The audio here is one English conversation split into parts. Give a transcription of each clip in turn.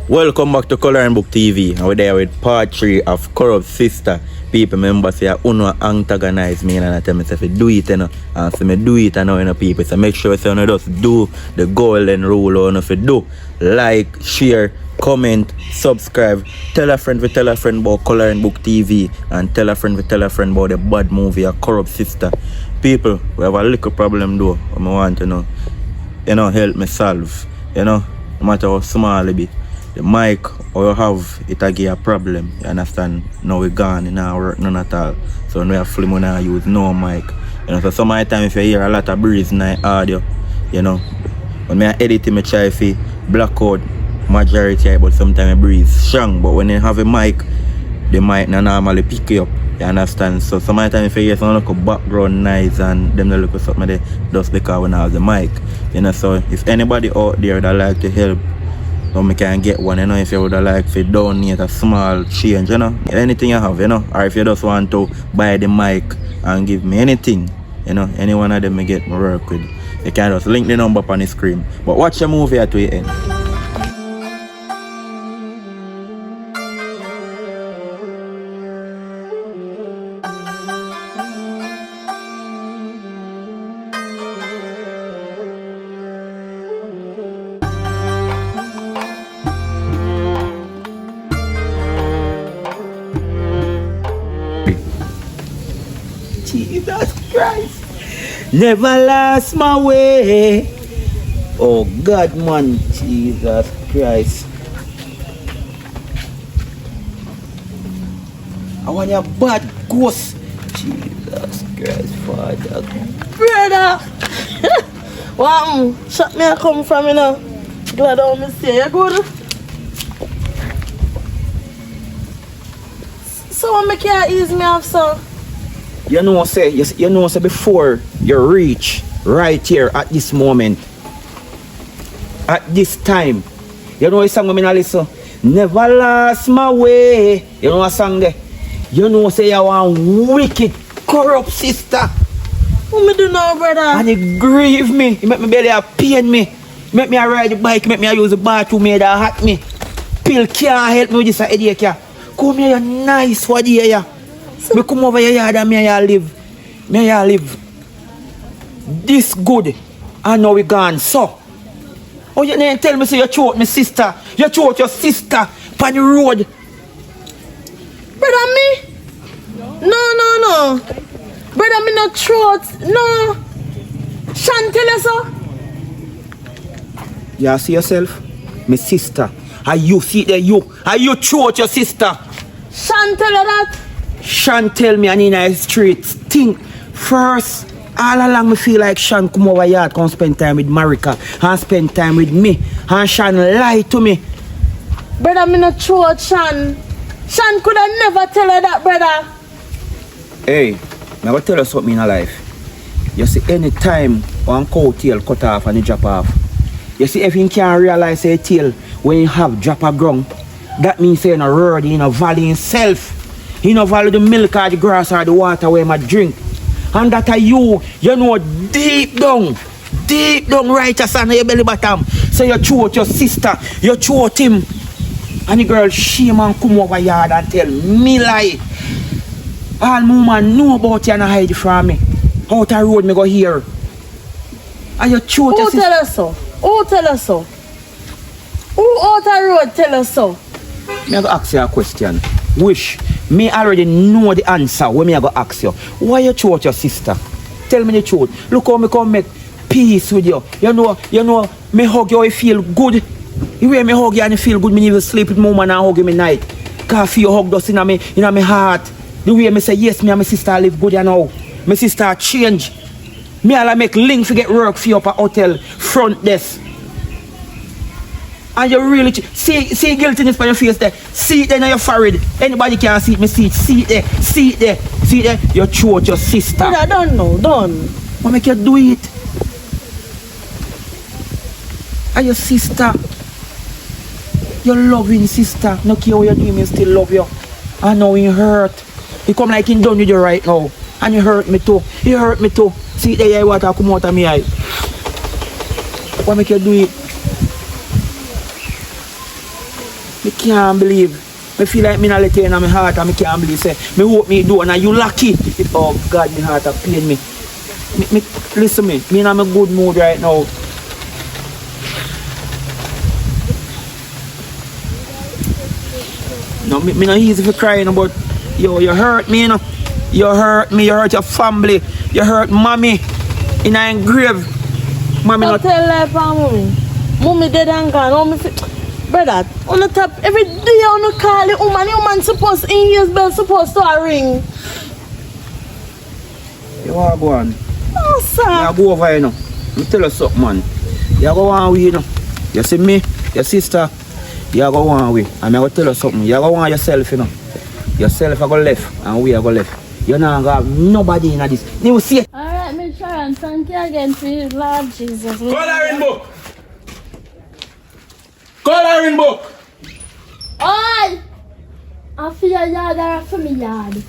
Welcome back to Coloring Book TV, and we're there with part 3 of Corrupt Sister. People remember say uno antagonize me and I tell me say do it, you know. And so me do it and now people. So make sure you just do the golden rule, or if you do like, share, comment, subscribe, tell a friend about Coloring Book TV, and tell a friend about the bad movie A Corrupt Sister. People, we have a little problem though. I want to know, help me solve, no matter how small it be. The mic or you have it give a problem, you understand? Now we gone, it not work none at all. So when we have film, we not use no mic. So some of the time if you hear a lot of breeze in the audio, when I edit it, I try to black out majority, but sometimes I breathe strong. But when you have a mic, the mic not normally pick you up, you understand? So some of the time if you hear some look background noise and them look something there, just because we don't have the mic. So if anybody out there that like to help, so I can get one, if you would like to donate a small change, anything you have, or if you just want to buy the mic and give me anything, any one of them I get my work with, you can just link the number up on the screen. But watch the movie at the end. Jesus Christ, never lost my way. Oh God, man, Jesus Christ. I want your bad ghost. Jesus Christ, Father. Brother! What? Shut me, I come from, Glad I want to see you good. So what make you ease me off, sir? Say before you reach right here at this moment, at this time, a song when I listen, never lost my way. A song there. Say you want wicked, corrupt sister. What me do now, brother? And it grieve me. It make me belly pain me. Make me ride the bike, make me use the bathroom, make that hurt me. Pill can't help me with this headache. Come here, you nice for the here. Me come over your yard and me live. This good. And now we gone. So, oh, you didn't tell me so you choke my sister. You choke your sister on the road. Brother, me? No. Brother, me not throat. No. Shan tell us so. You see yourself? My sister. Are you see there you? Are you choke your sister? Shan tell her that. Shan tell me and in the street think first. All along me feel like Shan come over here, come spend time with Marika and spend time with me. And Shan lie to me. Brother, me not throat Shan. Shan could have never tell her that, brother. Hey, I will tell you something in your life. You see, anytime one cow tail cut off and you drop off, you see, if you can't realize a tail when you have drop a ground, that means you're in a road, in a valley himself. You know, value the milk or the grass or the water where I drink. And that are you deep down righteous on your belly bottom. So you choke your sister, you choke him. And the girl shame and come over yard and tell me lie. All woman know about you and hide from me. Out the road me go here. And you choke your sister. Who tell us so? Who tell us so? Who out the road tell us so? Me go ask you a question. Wish me already know the answer when me go ask you. Why you choke your sister? Tell me the truth. Look how me come make peace with you. You know, me hug you, I feel good. The way me hug you and you feel good, me even sleep with mom and hug you me night. Cause I feel your hug dust in my heart. The way me say yes, me and my sister live good you know. My sister change. Me all make link to get work for you up at hotel front desk. And you really see guiltiness on your face there. See it there on your forehead. Anybody can see it, me see it. See it there. You choke your sister. Brother, I don't know, done. What make you do it? And your sister, your loving sister, no care what you do, me still love you. I know you hurt. You come like in done with you right now. And you hurt me too. You hurt me too. See it there, you water come out of me eye. What make you do it? Me can't believe. Me feel like me not let you in my heart and me can't believe say me hope me do and you lucky. Oh God, my heart a pain me. Listen me in a good mood right now. No, me not easy for crying, but yo, you hurt me, you know. You hurt me, you hurt your family, you hurt mommy in a grave. Mommy I'll not. tell lie for mommy. Mommy dead and gone. Mommy brother, on the top every day on the call the woman supposed in his bell supposed to ring. You want to go on? No, sir. You go over here now. Me tell you something, man. You go on with you know. You see me, your sister, you go on with. And I go tell you something. You go on yourself, you know. Yourself I go left and we are go left. You not gonna have nobody in this. You see it. Alright, me try and thank you again for your Lord Jesus. Coloring book! Coloring book! Oi! I feel your yard or for me yard.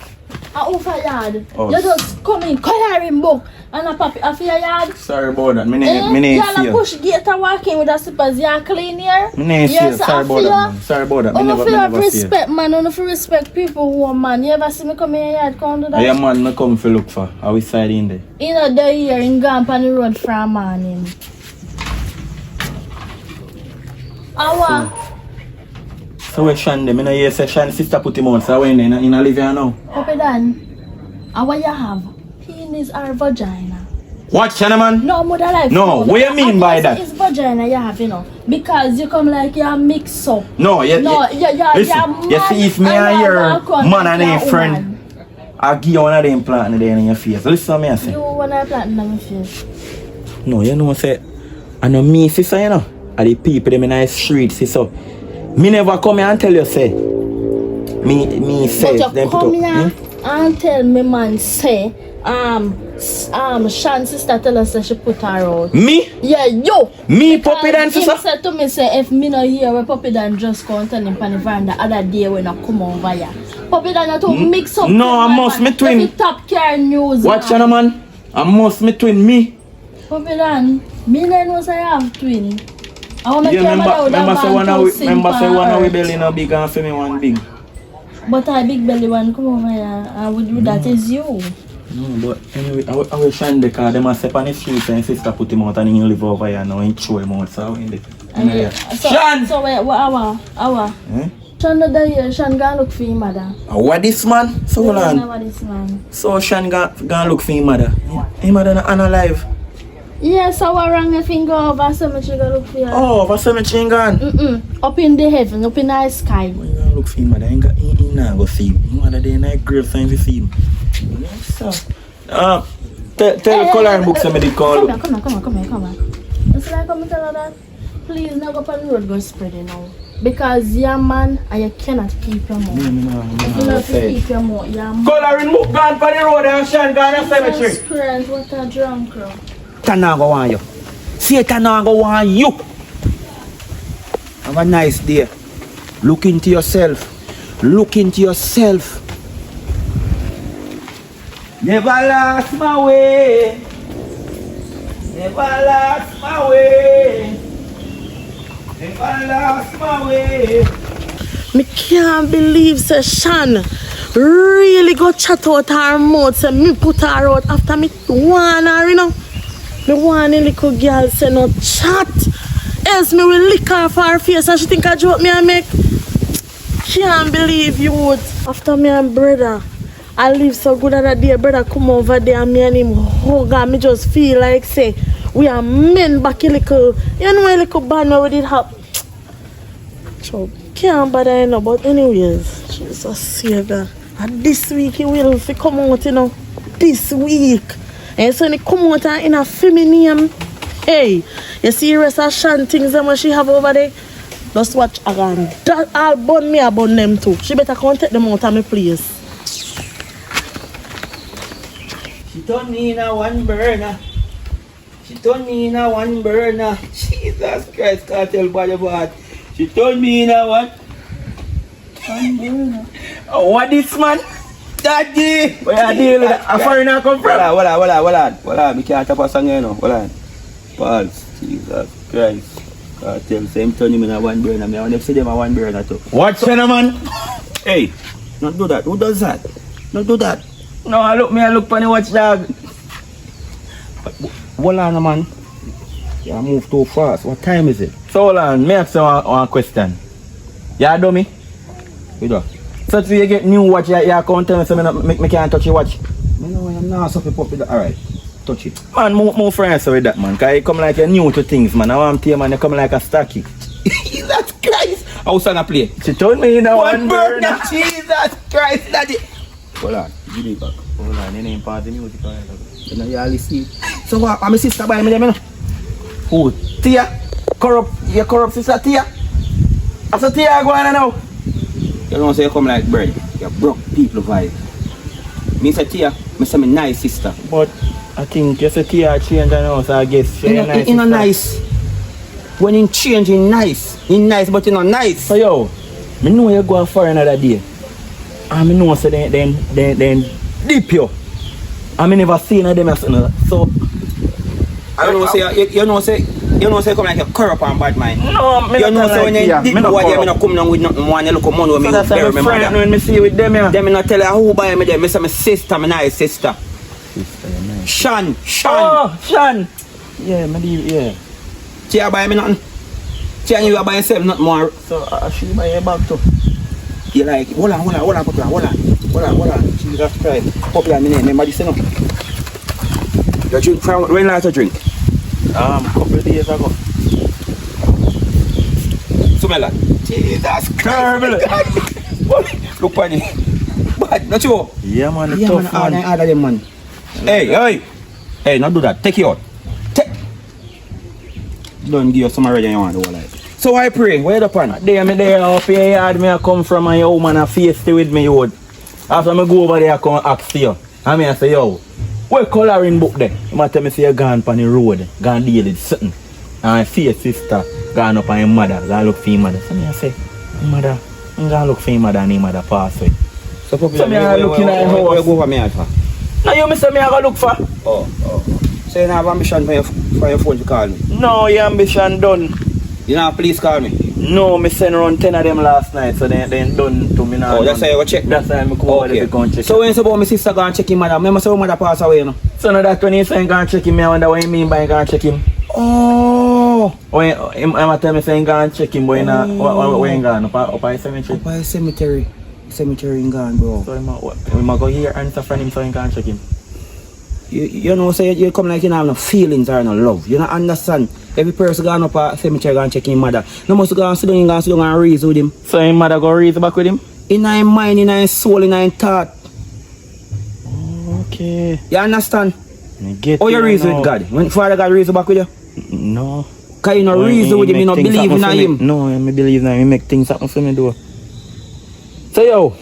I offer yard. Oh. You just come in coloring book and a papi. I feel your yard. Sorry about that. Me name You push gate and walk in with the slippers. You are clean here. Me name Yes, Sorry about that, man. Sorry about that. Me never see you. Respect, man. You feel respect people who are man. You ever see me come in your yard? Come do that. Yeah, man, me come for look for. How we side in there? You know, the year in gone on the road from morning. Awa. So where Shan them? I know you say Shan's sister put him on. So when in a live here now? Hope Dan. What you have? Penis or vagina? What, Shanna, man? No, mother like. No, what you mean by that? It's vagina you have, you know. Because you come like you mix up. No, Listen, you see if me and your man and a friend, I give you one of them plant in your face. Listen to me I say. You want to plant in my face? No, you know what I say? I know me, sister, you know. Are the people them in the street, sister. Me never come here and tell you, say. Me say. But you come here and tell me, man, say, Shan's sister tell us that she put her out. Me? Yeah, yo. Me, Puppy Dan, sister? He said to me, say, if me not here, where Puppy Dan just come tell him on the veranda other day when I come over here. Puppy Dan, you to mix up. No, I must me twin. If you top care news. Watch you, man. I must me twin me. Puppy Dan, me not know say I have twin. I want to Yeah, remember say one of we belly no big and for me one big. But I big belly one come over here and would do that is you. No, but anyway, I will shine the car. Them a step on the street and sister put him out and he live over here now and throw him out. So in the Shan! So wait, what hour? Eh? Shan not there, Shan gonna look for your mother. What this man? So hold on. What this man? So Shan gonna look for his mother. His mother not alive. Yes, I was wrong if you go over cemetery go look for you. Oh, over cemetery gone? Up in the heaven, up in the sky. When you gonna look for his mother, he not go see him. His mother there in the grave so he see him. Yes, sir. Tell the coloring book somebody call. Come on. It's like I'm tell her that. Please not go up on the road go spread you know. Because you're a man and you cannot keep your mouth. You have to keep your mouth. You're a man. Coloring book gone for the road and Shan gone to cemetery. Jesus Christ, what a drunk girl. Satan now go want you. Satan now go want you. Have a nice day. Look into yourself. Look into yourself. Never lost my way. Never lost my way. Never lost my way. Me can't believe say Shan really go chat out her mouth say me put her out after me want her, you know. Me want a little girl say no chat. Else me will lick her for her face and she think I joke me and make. Can't believe you would. After me and brother, I live so good that day brother come over there and me and him hug and me just feel like say we are men back a little. You know a little band where we did have. So can't bother you know, but anyways, Jesus Savior. And this week he will come out, you know. This week. And so when he come out in a feminine, hey, you see the rest of Shan things that she have over there? Just watch again. That I'll burn me, I burn them too. She better come take them out of my place. She turned me in a one burner. She turned me in a one burner. Jesus Christ, can't tell by your heart. She turned me in a what? One burner. What this man? Daddy! Where you deal with that? A foreigner come from? Hold on. We can't tap a song, you know. Hold on. Pause. Jesus Christ. Tell same turn him in a one burner. I want to see them a one burner too. Watch man. Hey, not do that. Who does that? Not do that. No, I look for the watchdog. Hold on, man. You move too fast. What time is it? So hold on, me ask you one question. You do me? You do? So if you get new watch, you can't tell me so me can't touch your watch. I'm not so pop with that. Alright, touch it. Man, more friends with that man. Cause you come like you're new to things, man. I want to tell you, man, you come like a stocky. Jesus Christ! How song I play? She told me you know One burner. Jesus Christ, daddy. Hold on, give me back. Hold on, you ain't part of the music. You know, you all see. So what? I'm a sister by me, you know? Who? Tia? Your corrupt sister Tia? I said Tia going on now. You don't say you come like bread. You broke people vibe. Me say Tia, me say me nice sister. But I think you say Tia change now, so I guess she's nice. You know nice. When you change, you nice. You nice, but you not nice. So yo, me know you go for another day. And me know say then deep you. I me never seen them so I don't know say you know say come like a corrupt and bad mind. No, me you know say when you did boy you not come down with nothing one you look money when me that's bury my me friend mother. when me see with them yeah. Them me not tell her who buy me them. Me say my sister, my nice sister. Sister, nice. Shan. Oh, Shan. Yeah, me yeah. She buy me nothing. She and you buy yourself nothing more. So she buy a bag too. You like hold on, Jesus Christ. Popular me name, remember this no? You drink from when last you drink? Couple of days ago. Smell that. Jesus Christ. Look on it. Bad, not you. Yeah man, Yeah tough man, man. all of them man. Hey, not do that. Take it out. Don't give you some already you want the whole life. So I pray, where the pan? There me there up here yard me I come from and your woman a face with me you would. After me go over there I come ask you. And me I say yo, what coloring book there? You might tell me say you gone on the road, gone deal with something. And I see your sister gone up on your mother, gone look for your mother. So me I say, mother, I'm gonna look for your mother and your mother pass away. So me I look in her house. Where you go for me alpha? Now you me say me I go look for? Oh. So you have ambition for your phone to call me? No, your ambition done. You know, please call me. No, me send around 10 of them last night, so they done to me now. Oh, that's why you go check? That's why I come over there to go and check. So when you say about my sister go and check him, madam, remember say mother pass away, you know? So now that when you say go and check him, I wonder what you mean by go and check him. Oh! I'm tell me saying go and check him, but where you gone? Up by cemetery? Up by cemetery. Cemetery in gone, bro. So we might go here answer from him so you can check him. You know, say you come like you don't have no feelings or no love. You don't understand. Every person going up a cemetery and check his mother. No must go and sit down and reason with him. So his mother go reason back with him? In his mind, in his soul, in his thought. Okay. You understand? I get How you reason with God? When Father God reason back with you? No. Because you no reason with him, you no believe in him. No, I believe in him. He make things happen for me do. So yo,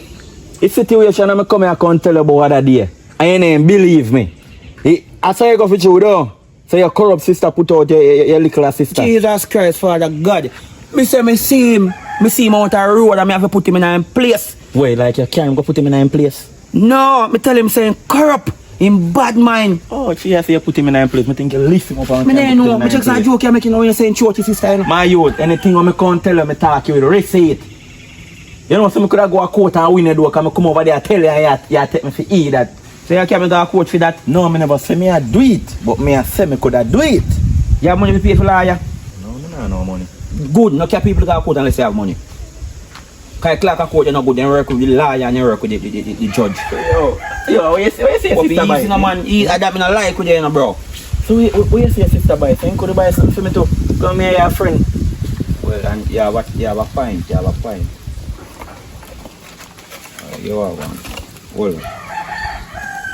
the situation I'm come here I can't tell you about other day. And you ain't believe me. I saw you go for you though. So your corrupt sister put out your little sister. Jesus Christ, Father God. Me say me see him out the road and me have to put him in a place. Wait, like you can't go put him in a place? No, me tell him saying corrupt, in bad mind. Oh, if you say you put him in a place, me think you lift him up and me don't know, me just a joke you're making when you're saying church sister. You know? My youth, anything when I can't tell you, me talk you with receipt. You know, so me could have go a court and win a door, because I come over there and tell you take me for eat that. So you can't go a court for that? No, I never say me I do it, but me I say me could have do it. You have money to pay for lawyer? No money. Good, no care people go to court unless you have money. Because clerk a court, you're not good, you work with the lawyer and you work with the judge. Yo, what you say sister buy? No man, that me not like with you, you know, bro. So what you say sister buy? So you could buy something for me too? Come here, your friend. Well, and you have a fine, You have one. Well.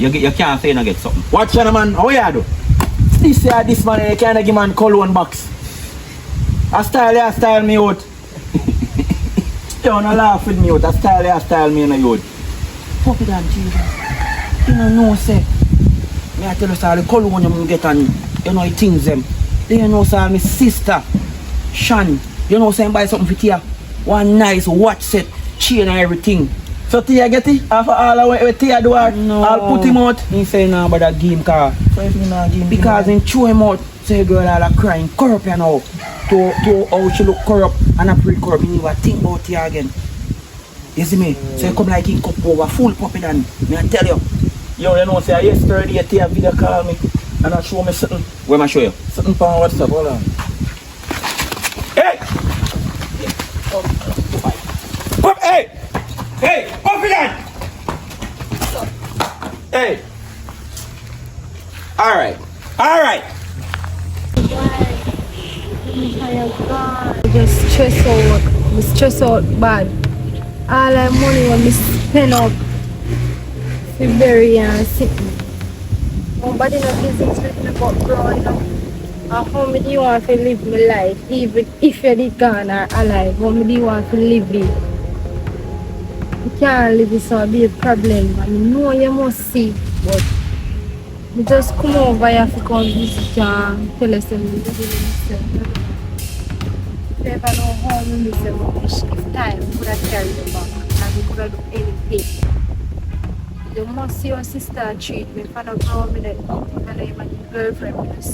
You can't say you get something. Watch out, man. How you do? This man, you can't give man cologne box. I style me out. You don't laugh with me out. I style me in the youth. Fuck that, Jesus. You don't know, say. Me I tell you, sir, the cologne you get on, you know, things them. Then you know, sir, my sister, Shan, you know, say, buy something for Tia. One nice watch set, chain and everything. So Tia get it? After all the way Tia do it, no. I'll put him out. He say no about that game car. So if you not give him because he throw him out, say girl all crying, corrupt you know. to how she look corrupt and a pre-corrupt, me never think about you again. You see me? So you come like in cup over full puppy than me I tell you. Yo, you know, say yesterday you a video call me and I show me something. Where am I show you? Something on WhatsApp, hold on. Hey! Pup, hey! Hey! Puppy then! Hey! Alright. Alright. Just stress out bad. All that money when me spend up to bury and sick. Nobody no business with me but growing up. And how me do you want to live my life? Even if you did gone or alive, how me do you want to live it? You can't live it, so it'll be a problem. I know you must see, but you just come over here to come visit you and tell us that you live yourself. If you ever know how we miss you, if time we could have carried you back and we could have done anything. You must see your sister treat me. Find out how me that and I'm my girlfriend with us.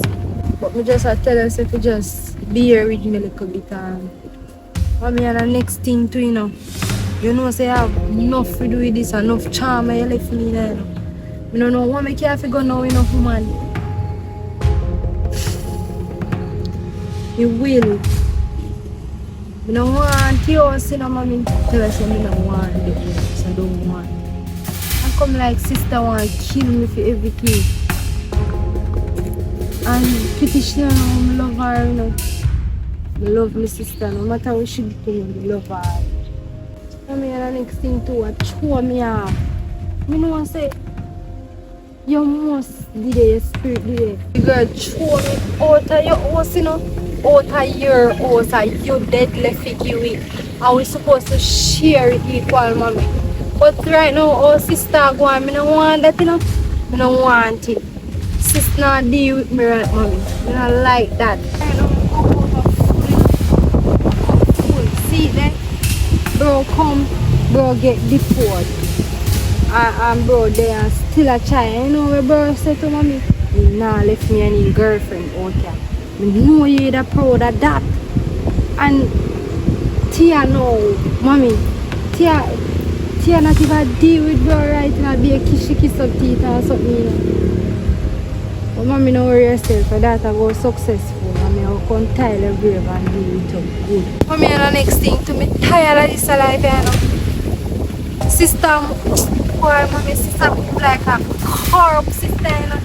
But me just tell us if you just be here with me a little bit and me and the next thing too, you know. You know say I have enough to do with this, enough charm you left me there, you know. I don't know what I can't figure now enough man. You will. I don't want you see no mommy tell us I don't want it. I don't want. I come like sister want to kill me for everything. And pretty sure I love her, you know. I love my sister, no matter what she do to me, I love her. I mean the next thing too, I show me off. I know I say you must do your spirit do it. You gotta show me out of your house, you know. Out of your house and you dead left you with. And we supposed to share it equal, mommy. But right now, our sister go on, I don't want that, you know. I don't want it. Sister not deal with me right, mommy. I don't like that. I don't go over fool. See then? Bro come, bro get deported. And bro there still a child. You know what bro said to mommy? He nah left me any girlfriend out here. I know you're the proud of that. And Tia no, mommy. Tia not even deal with bro right now. Be a kiss up teeth or something, you know. But mommy don't worry yourself for that I go successful. I will come tile the grave and do it up good. Mommy and the next thing to me tired of this life, you know. Sister, boy, mommy, sister like a corrupt sister, you know.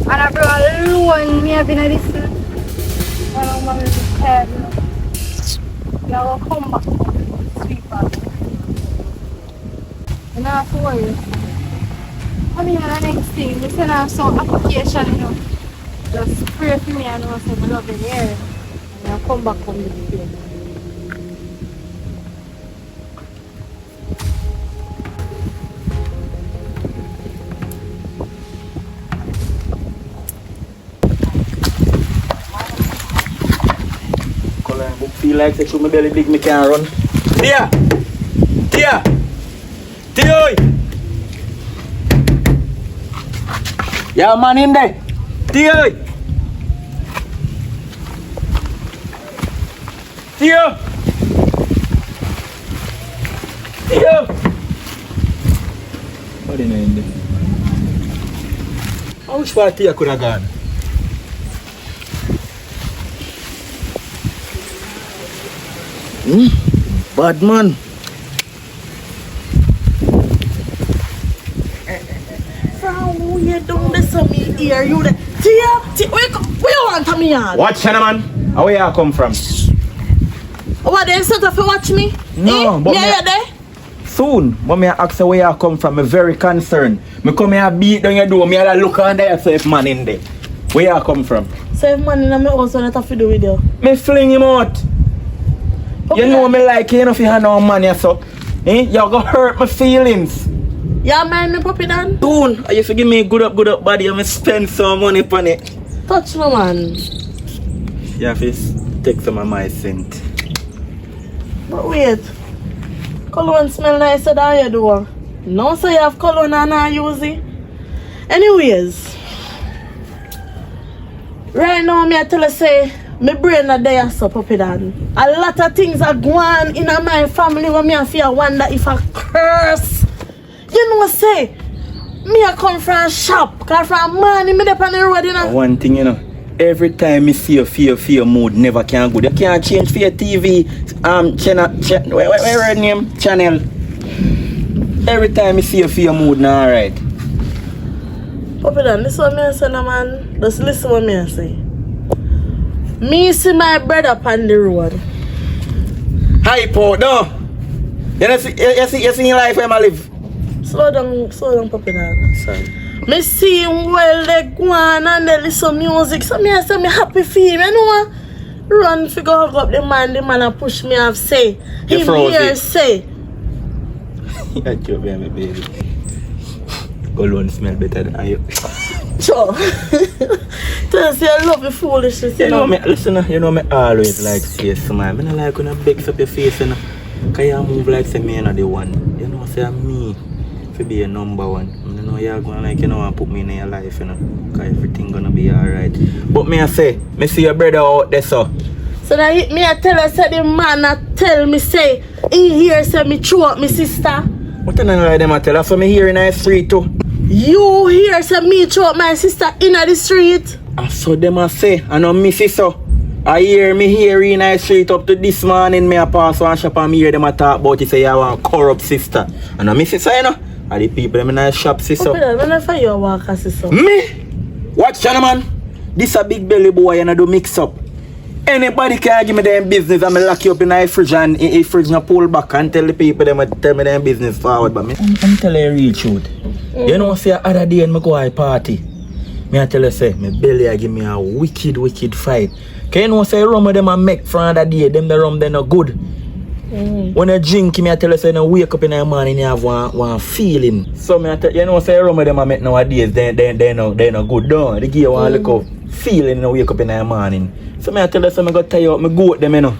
And I brought alone me having a this. I know mommy is tired, you know. You will come back sweet back. You don't have to worry. Mommy and the next thing, we send her some application, you know. Just pray for me and know say I love you here. And I'll come back from the day. Feel like say through my belly big me can't run. Tia! Tia! Tia! Yeah man in there! Tia! Tia! Tia! What in there? How much far Tia could have gone? Bad man. From you doing this to me here, you there. Tia, where you want to me on? Watch man. How where you come from? What they set up to watch me? No, but yeah, there. Soon, but me ask you where you come from. I'm very concerned. Me come here beat down your door. Me a look under yourself man in there. Where you come from? So if man in my house, what have to do with you? Me fling him out. Okay. You know me like you know if you have no money so. You're gonna hurt my feelings. Yeah, man, me puppy dan. Soon, you forgive me good up body and me spend some money upon it. Touch no man. You have to take some of my scent. But wait. Cologne smell nicer than you do. No, so you have cologne and I use it. Anyways. Right now, me I tell you say, My brain are there so puppy dan. A lot of things are going in my family when me I feel wonder if I curse. You know say me I come from shop, cause from morning me dey on the road, you know. One thing, you know, every time me see your mood never can good. You can't change for your TV channel where name channel. Every time me see your mood now, alright. Puppy dan, this what me I say, no man. Just listen what me I say. Me see my brother on the road. Hypo, no. You see your life where I live. Slow down, puppy dan. Sorry. Me see him well, they go on and they listen music. So me I say me happy for him, you know. Run figure hug up the man a push me off say. You Him froze here it. say. You joke me, baby. Cologne smell better than you. Sure. Tell us you love the foolishness, You know me, listen, you know me always like say smile. I don't like when I begs up your face, you know. Cause you move like say me the one. You know, say me to be a number one. I know you're gonna like, you know, and put me in your life, you know. Cause everything gonna be alright. But me I say, me see your brother out there, so. So that me I tell her say the man I tell me say in here say me throw up my sister. What an lie them I tell her, so me here in the street too. You here say me throw up my sister in the street. I saw them I say, I know me see so. I hear me here in the street up to this morning, me a pass one shop and me hear them a talk about it say you want corrupt sister. I know me see so, you know. Are the people them in the shop see so. Okay, when I find you walk as so. Me? Watch you, man. This a big belly boy and I do mix up. Anybody can give me them business and me lock you up in the fridge and in fridge and pull back and tell the people them tell me them business forward. But me, I'm telling you real truth. You know, say other day when I go to a party, me I tell you say, my belly I give me a wicked fight. Can you know say rum with them I make from other day, them the rum they no good. When you drink, me I tell you say, you wake up in the morning, you have one feeling. So me I tell you know say rum with them I make nowadays, they no good down. They give you one little feeling you wake up in the morning. So me I tell you so me go tell you, me goat them, you know.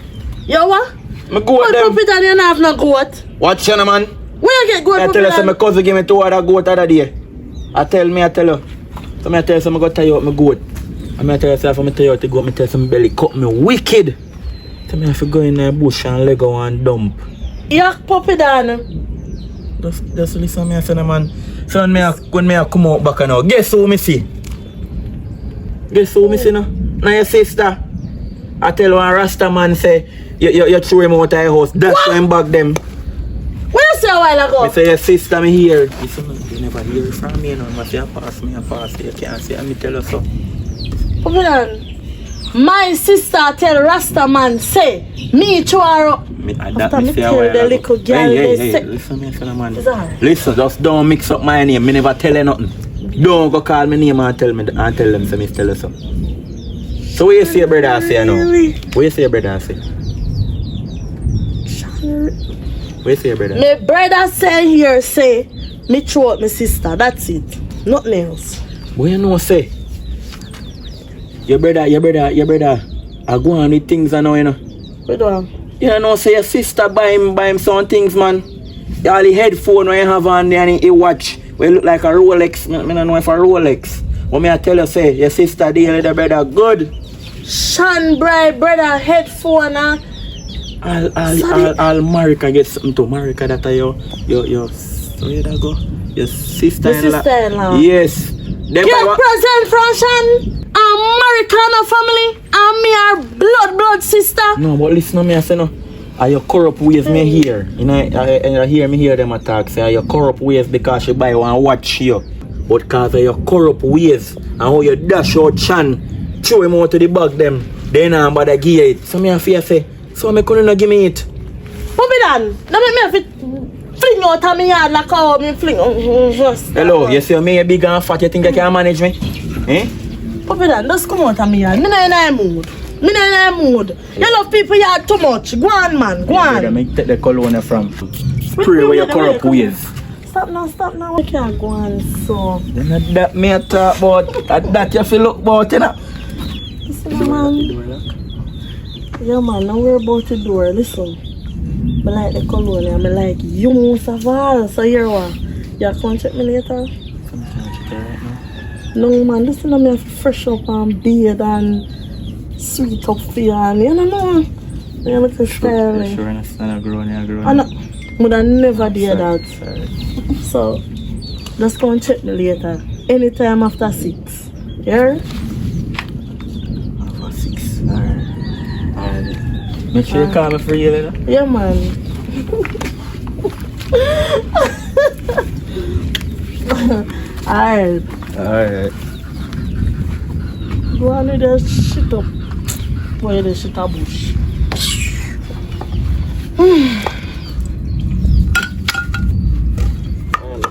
You what? Me goat them. Puppy dan you not have no goat. Watch you, man. Where you get goat, I puppy tell you, so dan? my cousin give me 2 other goat other day. I tell you. So I tell you, so I go tie you up my goat. And I tell you, so if I tell you how to go, I tell you, some belly cut me wicked. So I have to go in the bush and leg go and dump. Yak puppy dan. Just listen to me, I say, man. So when I come out back now, guess who me see? Guess who me see now? Now your sister. I tell one Rasta man say, you threw him out of your house. That's why I'm back them. What you say a while ago? I say your sister me here. You never hear from me, you know. I say I pass. You can't say me tell you so. Puppy dan. My sister tell Rasta man say me throw her up. After me tell the little girl they say. Listen me, man. Is that? Listen, just don't mix up my name. Me never tell you nothing. Don't go call me name and tell them so me tell you so. So what you say your brother say now? What you say your brother say? What you say your brother? My brother say here say me throw up my sister. That's it. Nothing else. What you know say? Your brother, I go on with things I know, you know. What do You know, say your sister buy him some things, man. All the headphone when you have on there and he watch, where look like a Rolex. I don't know if a Rolex. What me I tell you, say, your sister deal with the brother good. Sean Bright brother headphone I'll Marika get something to Marika that your so where that go? Your sister-in-law. Sister-in-law. Yes. Get present from Sean. American family and me our blood sister. No, but listen to me, I say no. Are your corrupt ways me here? You know, I hear me hear them attack. Say are your corrupt ways because she buy one watch you. But cause of your corrupt ways and how you dash out Chan, throw him out to the bag them, then I'm about to give it. So me I fear say, so me couldn't give me it. What be done? Now make me have to fling out of me yard like how me fling. Hello, you see me big and fat, you think you can manage me? Eh? What be done? Just come out of me yard. Me not in a mood. You love people yard too much. Go on, man. Go on. Let me take the cologne from. Spray with your corrupt ways. Stop now. We can't go on so. Then that me I talk about. That you feel look about, you know. Listen, man. Yeah, man. Now we're about the door. Listen. I like the cologne. I like you most of all. So here what? You come check me later? No, man. Listen to me. I fresh up and bathe and sweet up for you, and you know. You make a style. Sure, understand. Growing. And would I never do that. So, just come and check me later. Anytime after 6. Yeah? After 6. Alright. Make sure you call me for you later. Yeah, man. Alright. Go on with the shit up. Where the shit up bush. I'm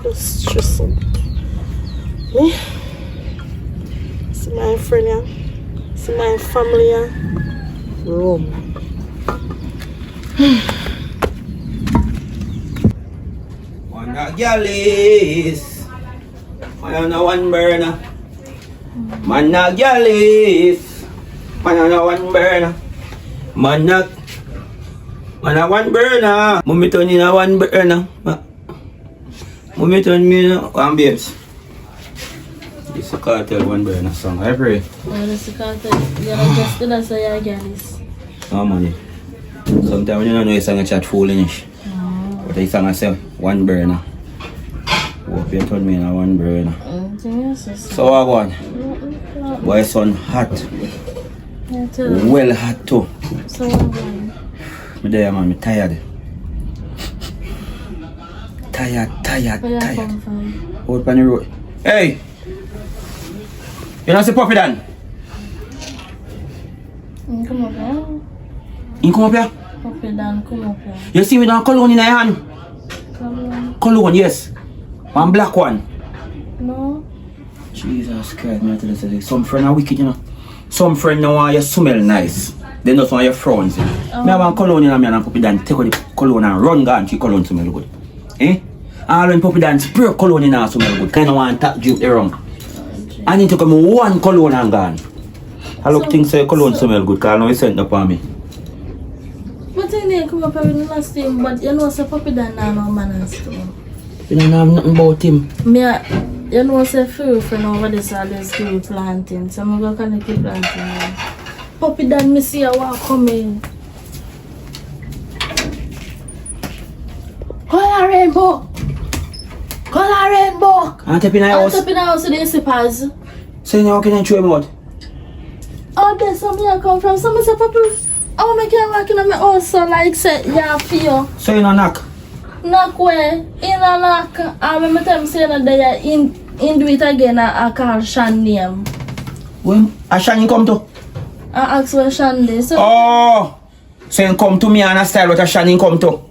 just stressed out. See my friend here. See my family here. Rome. One girl is man on one burner. Man a girl is man on one burner. Man a one burner. Mummy turn in a one burner. Mummy turn me in one babes. It's a cartel one burner song. I pray. It's a cartel. Yeah, just gonna say your girl is. No money. Sometimes you don't know you song a chat foolish. But you song a say one burner. Hope you turn me in a one burner. So what going? Boy son hot. Well hot too. So what going? Me there man, me tired. Tired. Where you come from? Out on the road. Hey! You know see Puppy Dan? Come up here. You come up here? Puppy Dan, come up here. You see me down cologne in your hand? Come on. Cologne, yes. One black one. No? Jesus Christ, me tell you, some friend are wicked, you know. Some friend now want you smell nice. They just want your frowns. Me have one cologne in me and Puppy Dan take out the cologne and run gone to cologne smell good. Eh? And when Puppy Dan spray cologne in her smell good, kind of want to drip the wrong. I need to come one cologne and gone. I look things say cologne smell good because I know you sent up on me. But then they come up here with the last thing, but you know, say Puppy Dan now no manners too. You don't know nothing about him. You know, say few friend over this always do planting, so I'm going to connect the planting. Puppy Dan, me see a walk coming. Color rainbow! Color rainbow! I'm tapping in the house. I'm tapping in the house with the slippers. So you know, can I throw him out? Oh, there's somewhere I come from. Someone say, Puppy, oh, I can't walk in my house, so like, say, yeah, feel. So you know knock? Knock where? In a knock. And when I tell him, say, that they in do it again, I call Shan name. When? A Shan come to? I ask where Shan is. So, Oh! So you come to me and I style what a Shan come to?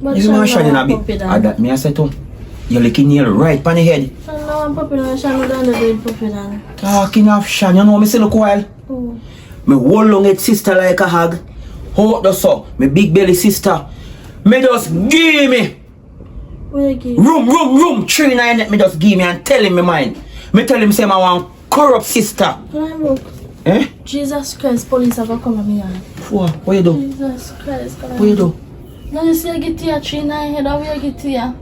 but You know Shan in a bit. Puppy Ah, Dan. that me I say to. You licking nail right on the head. Shan no one Puppy Dan, Shan down the bed Puppy Dan. Talking of Shan, you know me say look while. Oh. Me hold long head sister like a hog. Hold the so, me big belly sister. Me just give me. Where you give? Room. 3 9 me just give me and tell him me mind. Me tell him say I want corrupt sister. Can I look? Eh? Jesus Christ, police have to come at me. What you do? Jesus Christ, can I What you do? Now you see I get here 3 9 head, how you get here?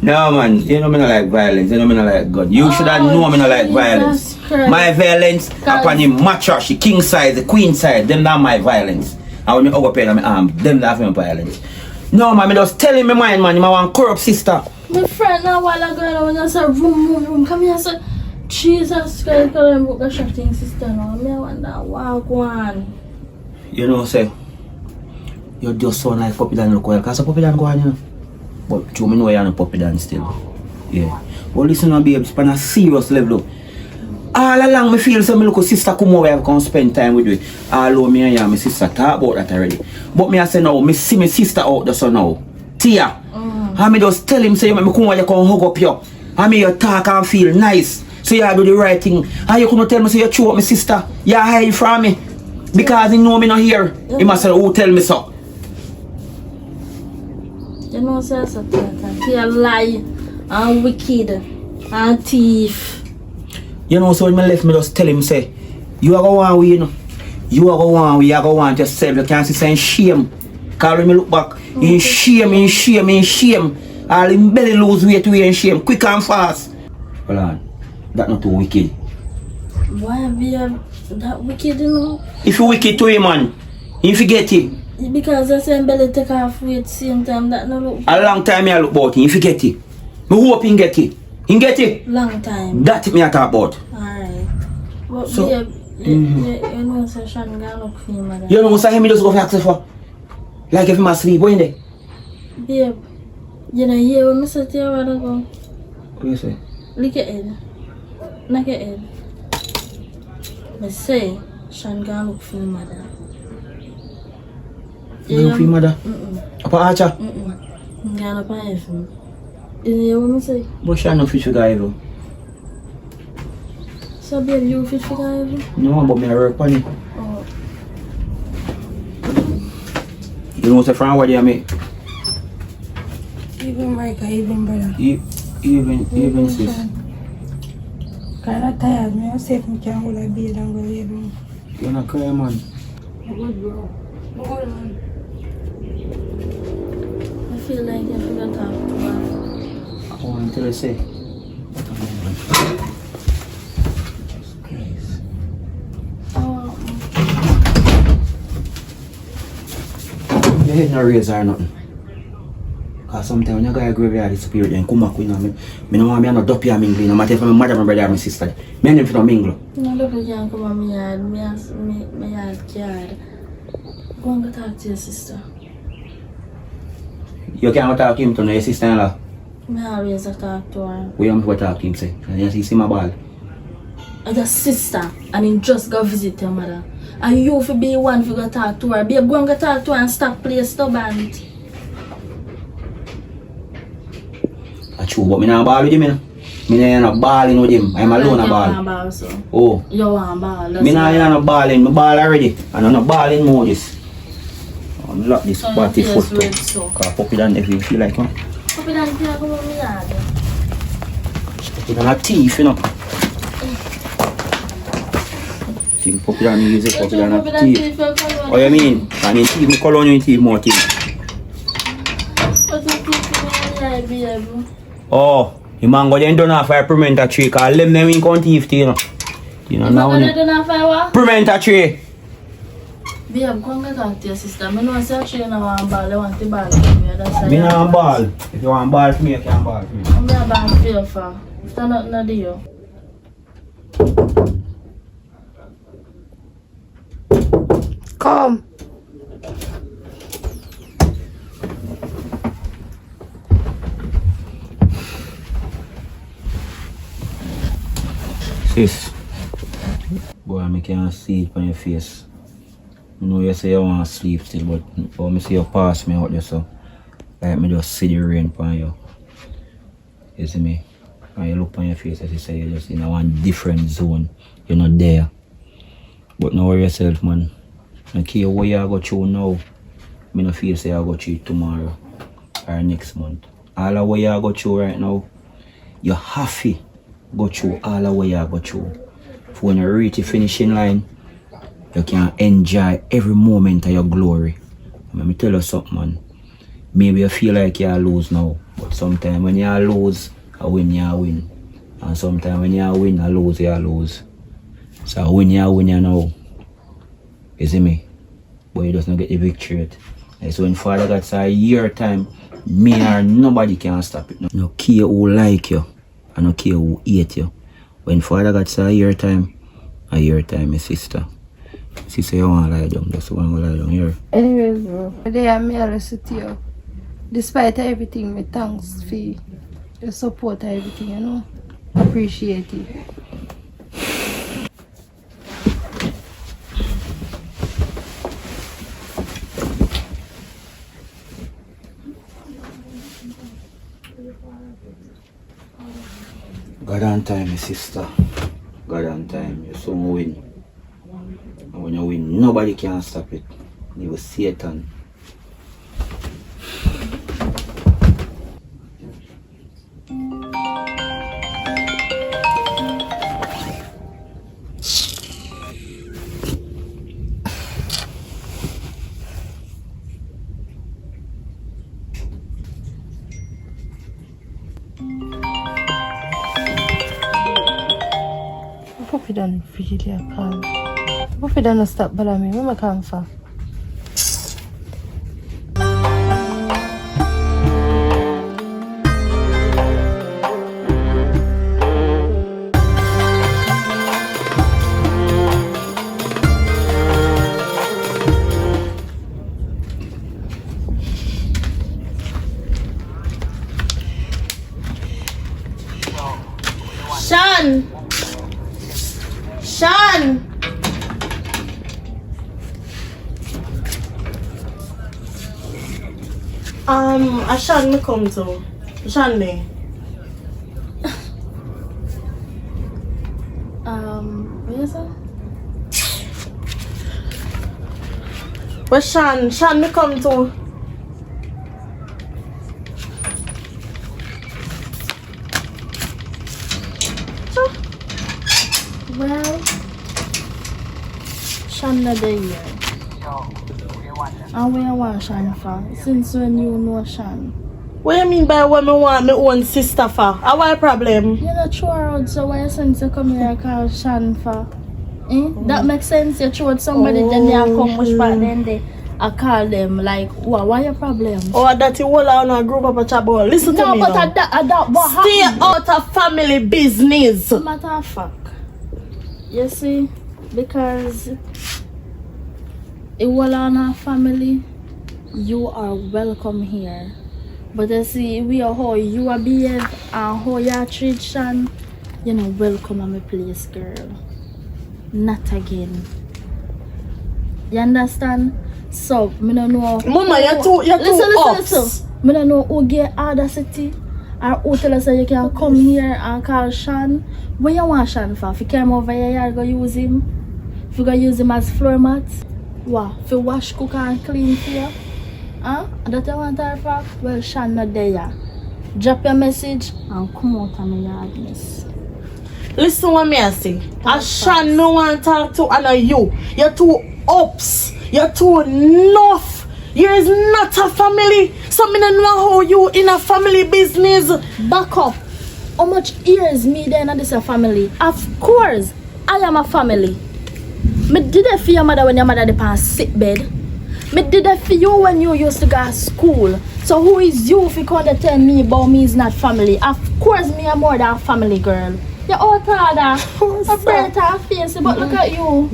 No man, you know me not like violence, you know me not like gun. You should have known me not like violence. Christ. My violence upon the mattress, the king size, the queen size, them not my violence. And when me hug up in my arm, them not my violence. No man, me just telling me mind man, I want corrupt sister. My friend now while I go and I say room, come here, say Jesus Christ, can I book a shotting sister now? Me I want that walk one. You know say, you just sound like Puppy Dan look well, cause a Puppy Dan go on, you know. But you me know you're not Puppy Dan still. Yeah. But listen to babes, on a serious level. All along me feel so me look sister come over and come spend time with you. All over me and you, my sister talk about that already. But me I say now, me see my sister out there so now. Tia. And me just tell him say me come over you come hug up you. And me you talk and feel nice. So you do the right thing. And you come tell me say you chew up my sister. You hide from me. Because he know me not here. He must say who tell me so. You know say something. He a lie and wicked and thief. You know, so when me left, me just tell him, say, you are going to you know. You are going to want yourself. You can't see shame. Because when me look back, in shame. All in belly lose weight in shame. Quick and fast. Hold on. That's not too wicked. Why have you That wicked, you know. If you wicked to him, man, you forget it. Because the same belly take off weight same time that no look. A long time I look about him, you forget it. Me hope he get it. He get it. Long time. That me I talk about. Alright. But So, babe, you know say Sean gonna look for him, mother. You know what him just go for access for? Like if him asleep, what in there? Babe, you know hear what me say to you a while ago? What you say? Look at head. Knock your head. Me say Sean gonna look for him, mother. You know for your mother? Apa Archer? I'm gonna pay for him. You hear what me say? But she no fish figure evil. So babe, you fit for that? No, but me I work on it. Oh. You know what's from what you make? Even Micah, even brother. Even sis. Kind of tired, me. I say if I can hold a beard and go lay down. You're not crying, man. I'm good, bro. I'm good, man. I feel like I forgot to talk to her. I want to say. Oh. Your head no razor or nothing. Cause sometimes when you go to graveyard, the spirit then come back with me. Me no want me no dopey or mingle. No matter if my mother, my brother, or my sister. Me and them for no mingle. No, don't can't come on my yard. My yard yard. Go and go talk to your sister. You can't talk to him to know your sister-in-law. I always talk to her. We don't go talk to him, say. And you see my ball. As a sister, and him just go visit your mother. And you for be one for go talk to her. Babe, go and go talk to her and stop playing stubborn. That's true, but me not ball with him, you know. Me not balling with him. I'm alone a ball. ball so. Oh. You want ball. Me not balling. Me ball already. And I'm not balling more this. I'm lock this So party your foot face red, too. so. Cause pop it on if you feel like one. Pop it on here, come on my yard. Pop it on a teeth, you know. Think pop it on easy, pop it on a teeth. What you mean? I mean teeth, me call on you teeth more teeth. What you think my yard, babe? Oh, the mango then done off a pimento tree, cause them in count teeth, you know. You know now. You don't have fire? Pimento tree. Babe, go and talk to your sister. I know say you don't want ball, you want the ball from me. That's why Me not want ball. If you want ball for me, you can ball for me. I'm not ball for you for. It's not nothing to you. Come. Sis, boy, I can't see it on your face. I know you say you want to sleep still, but I see you pass me out there, so like me just see the rain on you. You see me? And you look on your face as you say you're just in a one different zone. You're not there. But don't worry yourself, man. I don't care what you go through now. I don't feel say I'll go through tomorrow or next month. All of what you go through right now, you have to go through all of what you go through. For when you reach the finishing line, you can enjoy every moment of your glory. Let me tell you something, man. Maybe you feel like you lose now, but sometimes when you lose, I win, you win. And sometimes when you win, I lose, you lose. So when you win, you know. You see me? But you just not get the victory yet. And so when Father God say a year time, me or nobody can stop it. No care who like you, and no care who hate you. When Father God say a year time, my sister. Sister, you want to lie down, just want to lie down here. Anyways, bro. Today I'm here to listen to you. Despite everything, me thanks for your support and everything, you know. Appreciate it. God on time, my sister. God on time. You soon win. And when you win, nobody can stop it. Even Satan. I hope you don't feel like calm. What if you don't stop bother me? Where am I come from? Sean! Sean! Sean me come to. Sean me. What is it? Where Sean me come to. Well, Sean not there yet. And where you want Sean for? Since when you know Sean? What you mean by what me want my own sister for? What problem? You're not sure out, so why you send to come here and call Sean for? That makes sense. You throw somebody, then they come push back, then they I call them like, why your problem? Oh, that you all on a group of a chabol. Listen to me No, but now. I don't, what Stay happened? out of family business. Matter of fact, you see, because it was on our family, you are welcome here. But you see, we are how you are behave and how you treat Sean, you're not welcome at my place, girl. Not again. You understand? So, I don't know. Mama, you're too listen. I don't know who get audacity or who tell us that you can come here and call Sean. What you want Sean for? If you come over here, you go use him. If you go use him as floor mat. What? If you wash, cook and clean for you? Huh? That you want her for? Well, Sean not there. Drop your message and come out of my yard, miss. Listen what me I say. As Sean no want to talk to and you. You're too ups. You're too enough. You is not a family. So me don't know how you in a family business. Back up. How much years me then and this a family? Of course, I am a family. Me did it for your mother when your mother dey on sick bed. Me did it for you when you used to go to school. So who is you if you can't tell me about me is not family? Of course me am more than family, girl. You're out harder. A bright face, but look at you.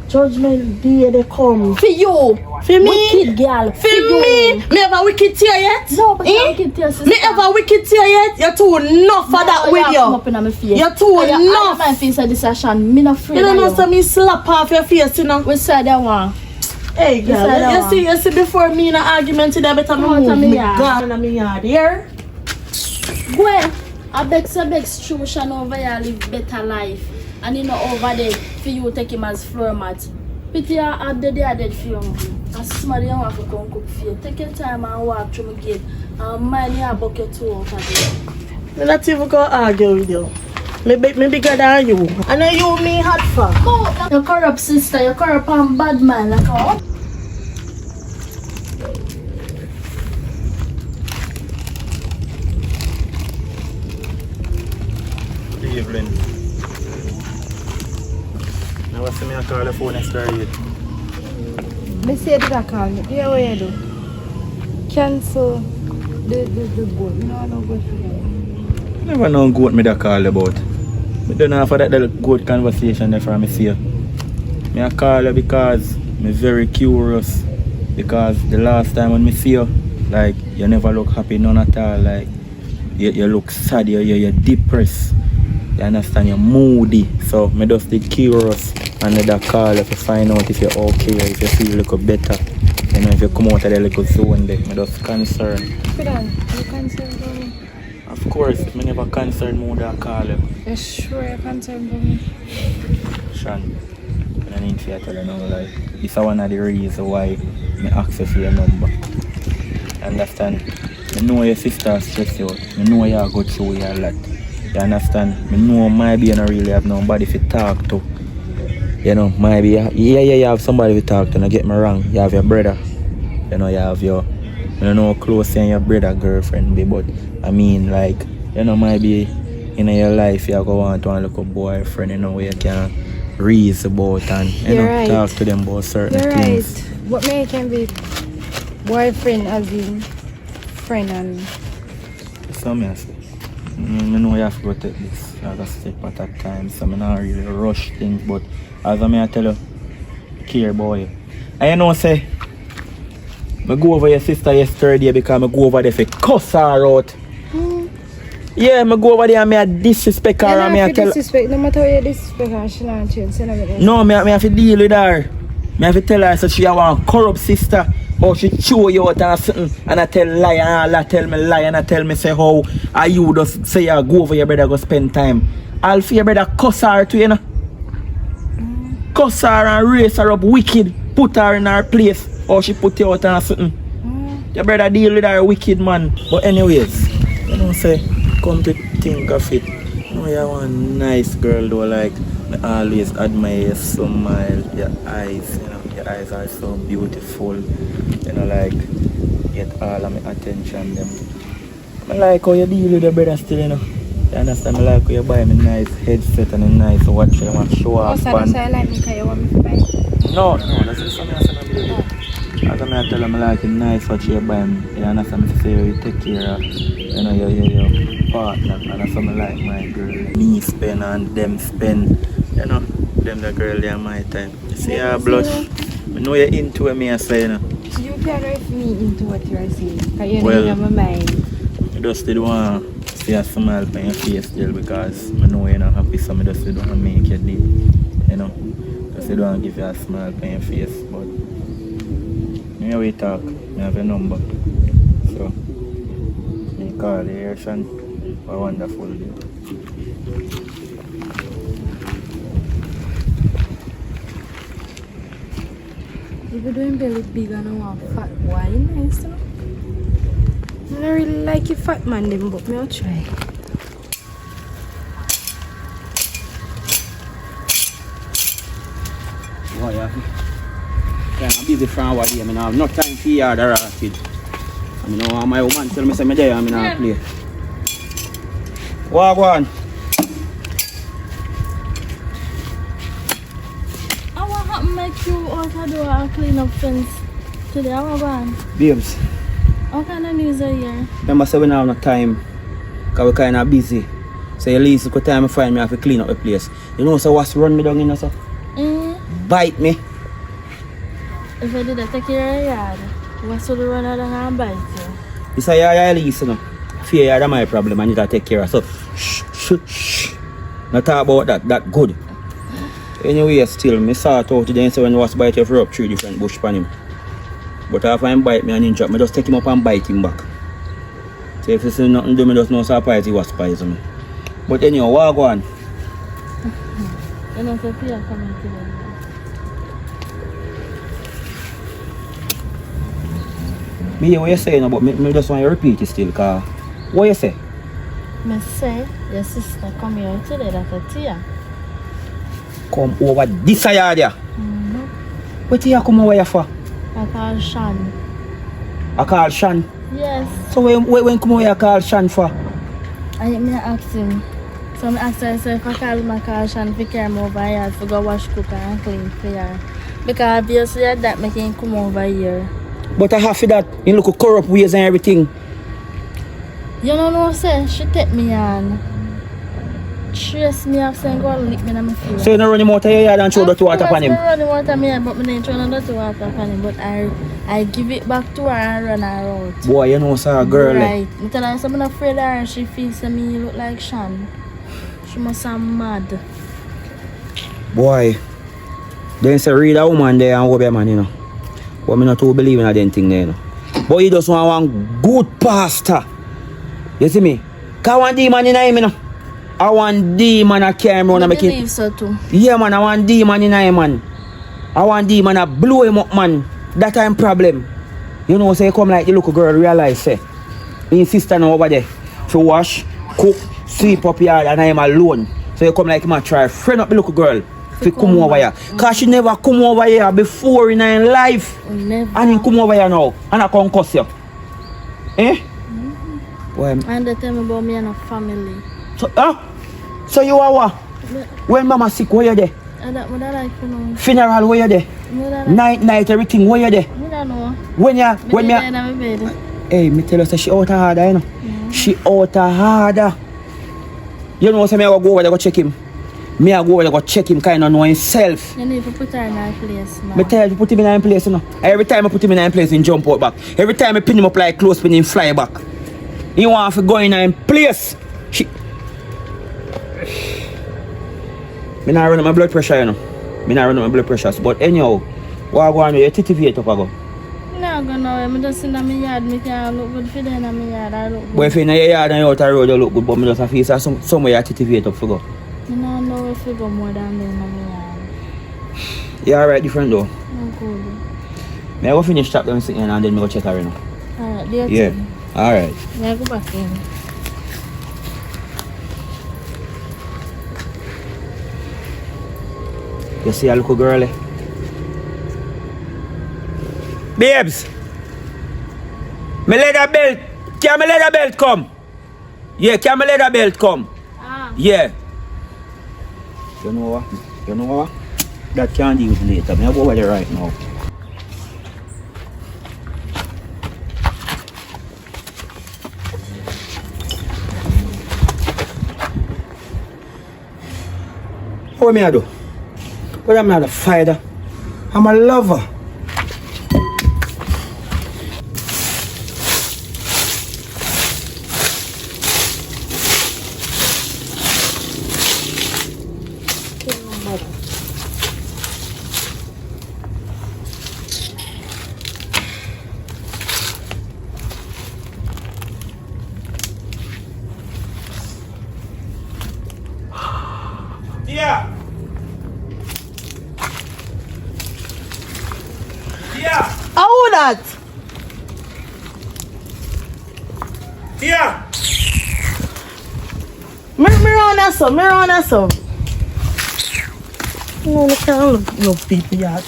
Judgment day they come. For you. For me. Wicked girl. For me. Me ever wicked tear yet? No, but you wicked tear, sister. Me ever wicked tear yet? You're too enough for that with you. You're too enough. My face at this session. Me not afraid. You don't know so me slap off your face, you know. We said that one. Hey girl, you see before me in an argument today, better me move me gun in my yard, here. Gwen, I beg true Sean over here live better life. And you know over there for you take him as floor mat. Pity I dead for you. As somebody you want to come cook for you. Take your time and walk through my gate. And mind your bucket too over there. I'm not even gonna argue with you. Me bigger than you. I know you me hot for. Oh, you corrupt sister, you corrupt and bad man like how? Evelyn. Now what's me I call the phone extra yet? Me say did I call me? Yeah, what you do? Cancel the goat. No goat for them. Never know goat me that call about. I don't know for that little goat conversation there from me see you. Me I call you because me very curious. Because the last time when me see you, like you never look happy none at all. Like you look sad, you're depressed. You understand, you're moody. So me just be curious and that call if you find out if you're okay or if you feel a little better. You know, if you come out of the little zone there, me just concerned. Fidan, you concerned for me? Of course, if me never concerned more than call you. You sure you're concerned for me? Sean, I need to tell you now, like, it's one of the reasons why I ask you for your number. Understand? I know your sister stress you out. I know you go through a lot. You understand? I know maybe you don't really have nobody to talk to. You know, maybe you have somebody to talk to, don't get me wrong. You have your brother. You know, you have your, I don't know how close and your brother girlfriend be, but I mean, like, you know, maybe in your life you go want to want a little boyfriend, you know, where you can reason about and You're right. talk to them about certain You're things. right. But me can be boyfriend as in friend and So I say, I know you have to go take this as a step at a time, so I not really rush things, but as I tell you, care about you. And you know say, I go over your sister yesterday because I go over there for cuss her out. Yeah, I go over there and I disrespect her and I tell her. Disrespect, no matter how you disrespect her, she not change. No, I have to deal with her. I have to tell her so she have one corrupt sister. Or she chew you out and something and I tell lie and I tell me lie and I tell me say how are you just say you go over your brother go spend time. I'll feel your brother cuss her too, you know. Cuss her and raise her up wicked, put her in her place or she put you out and something. Your brother deal with her wicked man. But anyways, you know say come to think of it. You know you're one nice girl though, like I always admire your smile, your eyes, you know. Your eyes are so beautiful, you know, like get all of my attention them. I like how you deal with your brother still, you know. You understand? I like how you buy me nice headset and a nice watch and want show off. So I like me because you want me to buy. No, that's just something else I believe. As I tell them I like a nice watch you buy me. You understand? Me say you take care of, you know, your partner, and that's something like my girl. Me spend and them spend, you know. Them the girl they are my time. You see her blush. I know you're into me I say, you know. You can drive me into what you are saying. Because you Well, know in my mind. I just did want to see a smile on your face still because I know you're not happy, so I just did want to make you day. You know. Just did want to give you a smile on your face. But when we talk, I have your number. So you call the air Shan. A wonderful day. If you're doing belly big and I want fat boy, nice, you know? I don't really like you fat man them, but me I'll try. Boy, I'm busy from our day. I mean, I have no time for yard or kid. I mean, my woman tell me say me there, I mean, I play. What on? I want to make you out of door and clean up fence today. I want to go on. Babes, What kind of news are here? remember say we don't have no time because we're kind of busy. So at least the time I find me, I have to clean up the place. You know, so what's run me down in there, so? Bite me. If I did that, take care of your yard. What's the run out and bite you? It's a yard at least, you know. Fear yard is my problem, I need to take care of. So, shh. Not talk about that good. Anyway, still, me sort out today and say when he was bite you for up 3 different bush pan him. But after him bite me and him drop, me just take him up and bite him back. So if you see nothing do, me just know surprise he was surprising me. But anyhow, what go on? You know, so fear coming to them. Me hear what you saying, but me just want to repeat it still, cause what you say? Me say, your sister come here today, that's a tear. Come over this yard here. What you come over here for? I call Shan. I call Shan. Yes. So when come over here, I call Shan for? I asked him. So I asked her, so if I call him, I call Shan to carry him over here to go wash, cook and clean for her. Because obviously that make him come over here. But I have for that, in look corrupt ways and everything. You don't know, say, she take me on. Trace me off and go and lick me in my face. So you don't run him out of your yard and throw dirty water upon him? I run the water on me, but I didn't throw no dirty water upon him. But I give it back to her and run her out. Boy, you know, sir, girl. Right. I tell her I'm afraid of her and she feels that me look like Shan. She must have mad. Boy, then say read a woman there and be a man, you know. But I not too believe in that thing there, you know. But you just want one good pastor. You see me? Cause one demon in him, you know. I want demon a carry around and make believe so too. Yeah, man, I want demon in him, man. I want demon a blow him up, man. That time problem. You know, say come like the little girl realize, say. His sister now over there. To wash, cook, sweep up yard and I am alone. So you come like him and try friend up the little girl. To come over here. Cause she never come over here before in her life. Never. And he come over here now. And I come cuss you. Eh? Boy, And they tell me about me and a family. so you are what? When mama sick, where you there? And that would I like to know. Funeral, where you there? Night, everything, where you there? I don't know. When me hey, me tell you, say she out of order, you know. Yeah. She out of order. You know, so me I go over there go check him. Me I go over there go check him, kind of know himself. You need to put her in her place now. Me tell you to put him in her place, you know. Every time I put him in her place, he jump out back. Every time I pin him up like close pin, he fly back. He want to go in her place. She... Me not run my blood pressure, you know. Me not run my blood pressure. But anyhow, what I go on with your TTV up I go? No, go now. I'm just in my yard. I can't look good for them in my yard. I look good. But if you're in your yard and you're out the road, you look good. But I just feel somewhere you TTV up for go. I don't know if you go more than them in my yard. You alright different though? I'm good. May I go finish chop them sitting and then I go check her, you know? Alright, yeah. Alright. May I go back in? You see a little girl? Babes! My leather belt! Can my leather belt come? Yeah, can my leather belt come? Yeah. You know what? That can't use later. I'm go over there right now. What am I do? But I'm not a fighter. I'm a lover. Yeah. How that? Yeah. Me run us up. No, I can't look people yet.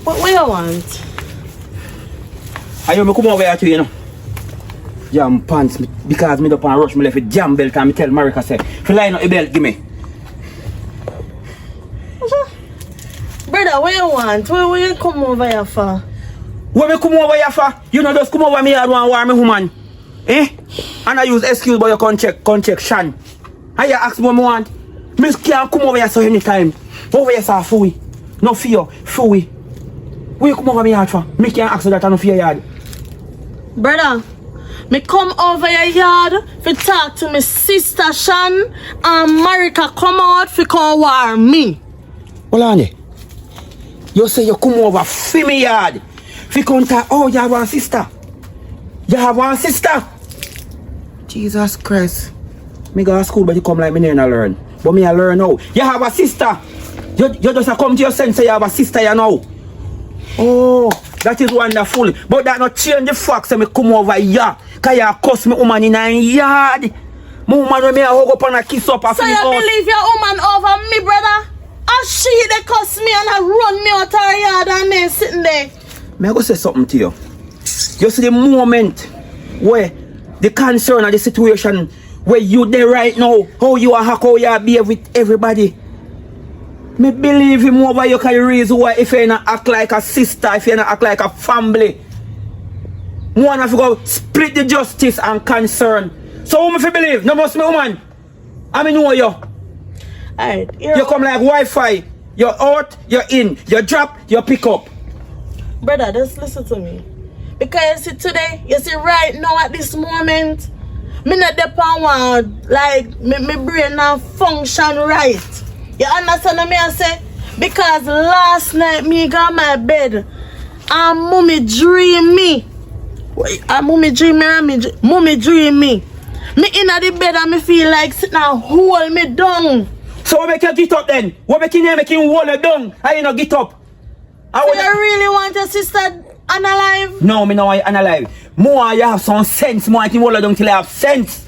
What you want? I me come over here to you know. Jam pants because me don't want to rush me left with jam belt and me tell Marika say, if you line up the belt, give me. Brother, what you want? What you come over here for? What me come over here for? You know just come over me and want war me woman. Eh? And I use excuse but you can check Shan. And you ask me what I want. Me can't come over here so anytime. Over here so fooey. No fear, fooey. What you come over me yard for? Me can't ask you that I no fear yard. Brother, me come over your yard to talk to my sister Shan and Marika come out for come war me. Hold on there. You say you come over for me yard. Fi come talk, oh you have one sister. You have one sister. Jesus Christ. Me go to school but you come like me never learn. But me I learn now. You have a sister. You just come to your sense say you have a sister you know. Oh, that is wonderful. But that not change the fact say me come over here. Cause you cuss me woman in a yard. My woman when me a hug up and a kiss up so you believe your woman over me, brother? And she they cuss me and I run me out her yard and then sitting there. May I go say something to you? You see the moment where the concern of the situation where you there right now, how you are how you behave with everybody. Me believe him over you can reason why if you not act like a sister, if you not act like a family. One have to go split the justice and concern. So who me believe? No must me woman. I mean know you. Alright, you come like Wi-Fi. You're out, you're in, you drop, you pick up. Brother, just listen to me. Because you see today, you see right now at this moment, me not depend on like me brain not function right. You understand what I say? Because last night me got my bed and mommy dream me. Mommy dream me. Me in the bed and me feel like sitting and hold me down. So what make you get up then? What make you hold you down? How you not get up? So you really want your sister unalive? No, me no want you unalive. More you have some sense. More I can hold you down till you have sense.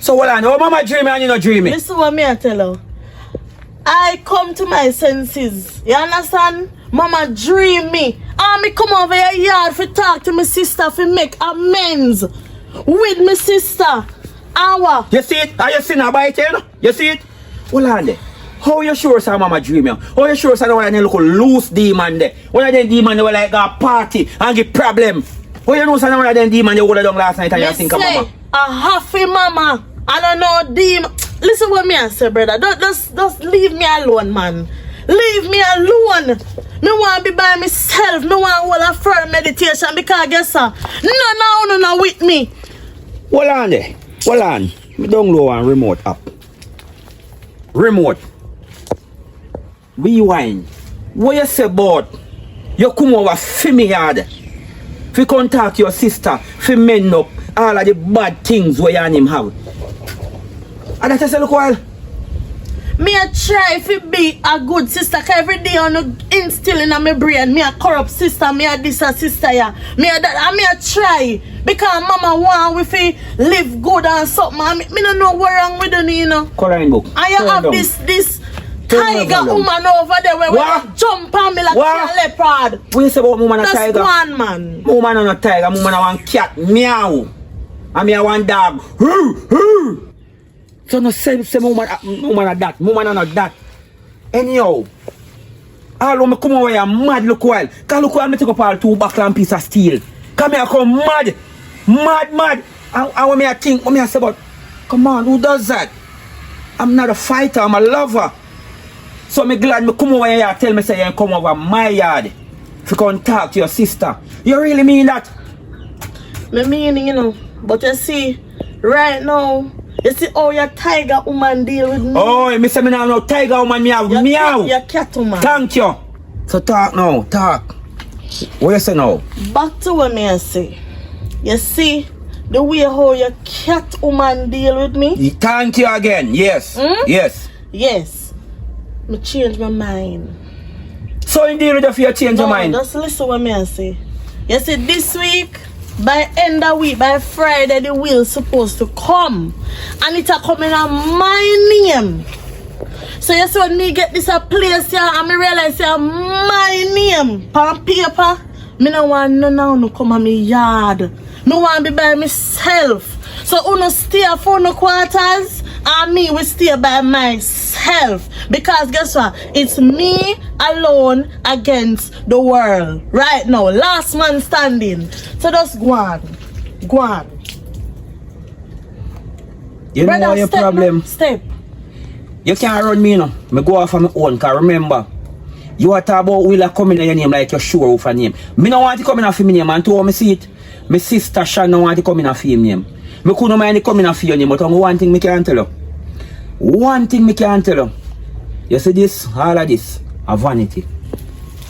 So hold on. Oh, mama dreaming and you not dreaming. Listen what me I tell her. I come to my senses. You understand? Mama dream me. And me come over your yard for talk to my sister for make amends. with my sister. Our. You see it? Are you seeing her bite, you know? You see it? Hold on there. How you sure say mama dream you? How you sure say one of them look loose demon there? One of them demon they were like a party and get problem. How you know say one of them demon you hold down last night and you think of mama? A happy mama. I don't know demon. Listen what me I say, brother. Just leave me alone, man. Leave me alone. Me want to be by myself. Me want to hold a firm meditation because guess what? No with me. Hold on there. Hold on. Me download one remote app. Remote. Rewind. What you say about you come over for me yard? Fi contact your sister, fi mend up all of the bad things where you and him have. And that is a look while. Me a try to be a good sister, cause every day I'm instilling in my brain, me a corrupt sister, me a this a sister, yeah. Me a that, and me a try. Because mama want we fi live good and something, and me don't know what wrong with you, you know. Coloring book. And you have this tiger woman over there where we jump on me like a leopard. What you say about woman and tiger? That's one man. Woman and a tiger, woman and one cat, meow. And me a one dog. So no say woman and that, woman and not that. Anyhow, all of me come over here mad look while. Cause look while me take up all 2 buckle and piece of steel. Cause me a come mad. And when me a think, when me a say about, come on, who does that? I'm not a fighter, I'm a lover. So me glad me come over here and tell me say you come over my yard. If you come talk to your sister. You really mean that? Me mean, you know. But you see, right now, you see how your tiger woman deal with me. Oh, me say me now no tiger woman meow. Meow. Your cat woman. Thank you. So talk now, talk. What you say now? Back to what me I say. You see, the way how your cat woman deal with me? Thank you again. Yes. Yes. Yes. Me change my mind. So you deal with if you change your mind? Just listen what me I say. You see, this week, by end of week, by Friday, the will supposed to come. And it's a coming on my name. So you see when me get this a place here and me realize my name on paper, me no want no come on me yard. Me want to be by myself. So uno stay for no quarters and me will stay by myself. Because guess what? It's me alone against the world. Right now. Last man standing. So just go on. Go on. You Brother, know your problem? Step. You can't run me, you know. Me go off on my own. Because remember, you are talking about will come in your name like you're sure of a name. Me don't want to come in for my name. And to how me see it, my sister Shan don't want to come in for your name. Me couldn't mind come in for your name. But only one thing me can tell you. One thing me can tell you. You see this, all of this, a vanity.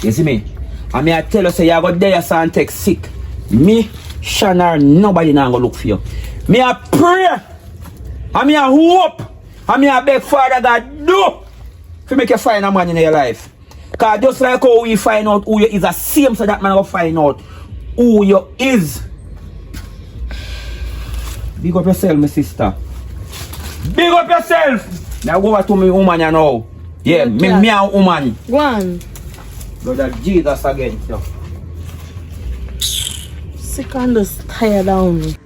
You see me? And me I tell you, say you go there and take sick. Me, Shan or nobody now go look for you. Me I pray. And me I hope. And me I beg Father God, do to make you find a man in your life. Because just like how we find out who you is, the same so that man will find out who you is. Big up yourself, my sister. Big up yourself. Now go over to me woman you know. Yeah, me a woman. Go on. Brother Jesus again. Yeah. Sick and just tired down me.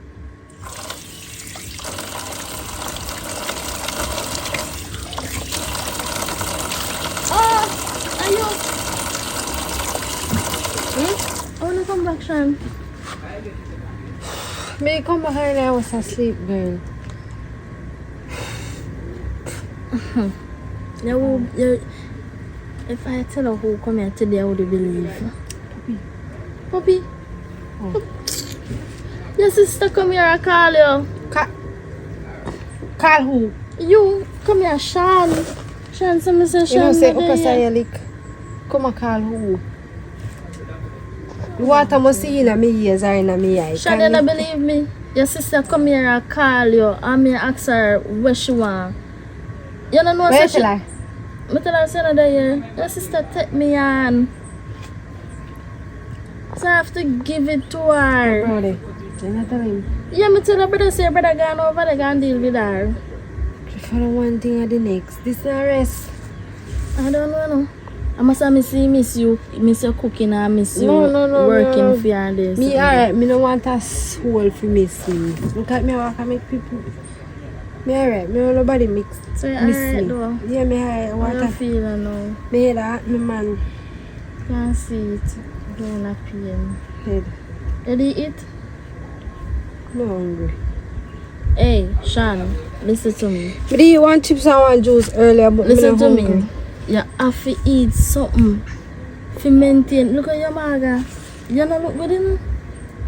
Are you? I wanna come back, Shan. May come back early, I was asleep, girl. If I tell her who come here today, I would believe. Puppy? Oh. Your sister come here, I call you. Call who? You come here, Shan. Shan, some say Shan. You know, say upper say come and call who? What I must see in my ears or in my eyes. Shan, you don't believe me? Your sister come here and call you and me ask her what she want. You don't know what she want? I tell her another year, your sister take me on. So I have to give it to her. Brother, you're not telling him. Yeah, me tell her brother say brother gone over there and deal with her. Follow one thing or the next. This is a rest. I don't know. I must have miss you cooking and miss you No, working for your days. Me alright, me no want a soul for miss me. Look at me, I can make people. Me alright, me no nobody miss So you miss alright me. though? Yeah, me alright. What What you a feel now? me head hurt, me man Can't see it. Going a pain. head. Did you eat? Me hungry. Hey, Sean, listen to me. But do you want chips and want juice earlier? But Listen me to no me. hungry. You have to eat something. To maintain. Look at your maga. You not look good enough.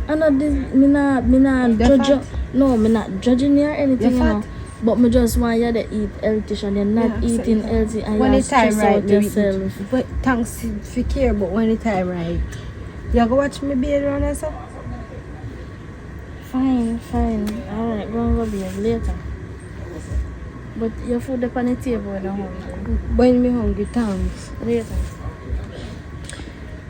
I not this. Me not You're judge you. fat. No, me not judging you or anything. You're You know. fat. But me just want you to eat healthy. And you're not Yeah, eating so- healthy. And When you the time stress right, out yourself. But thanks for care, but when the time right. You go watch me bathe around and stuff? Fine. Alright, go and go bathe later. But your food up on the table when you're hungry. When me hungry, thanks. Later.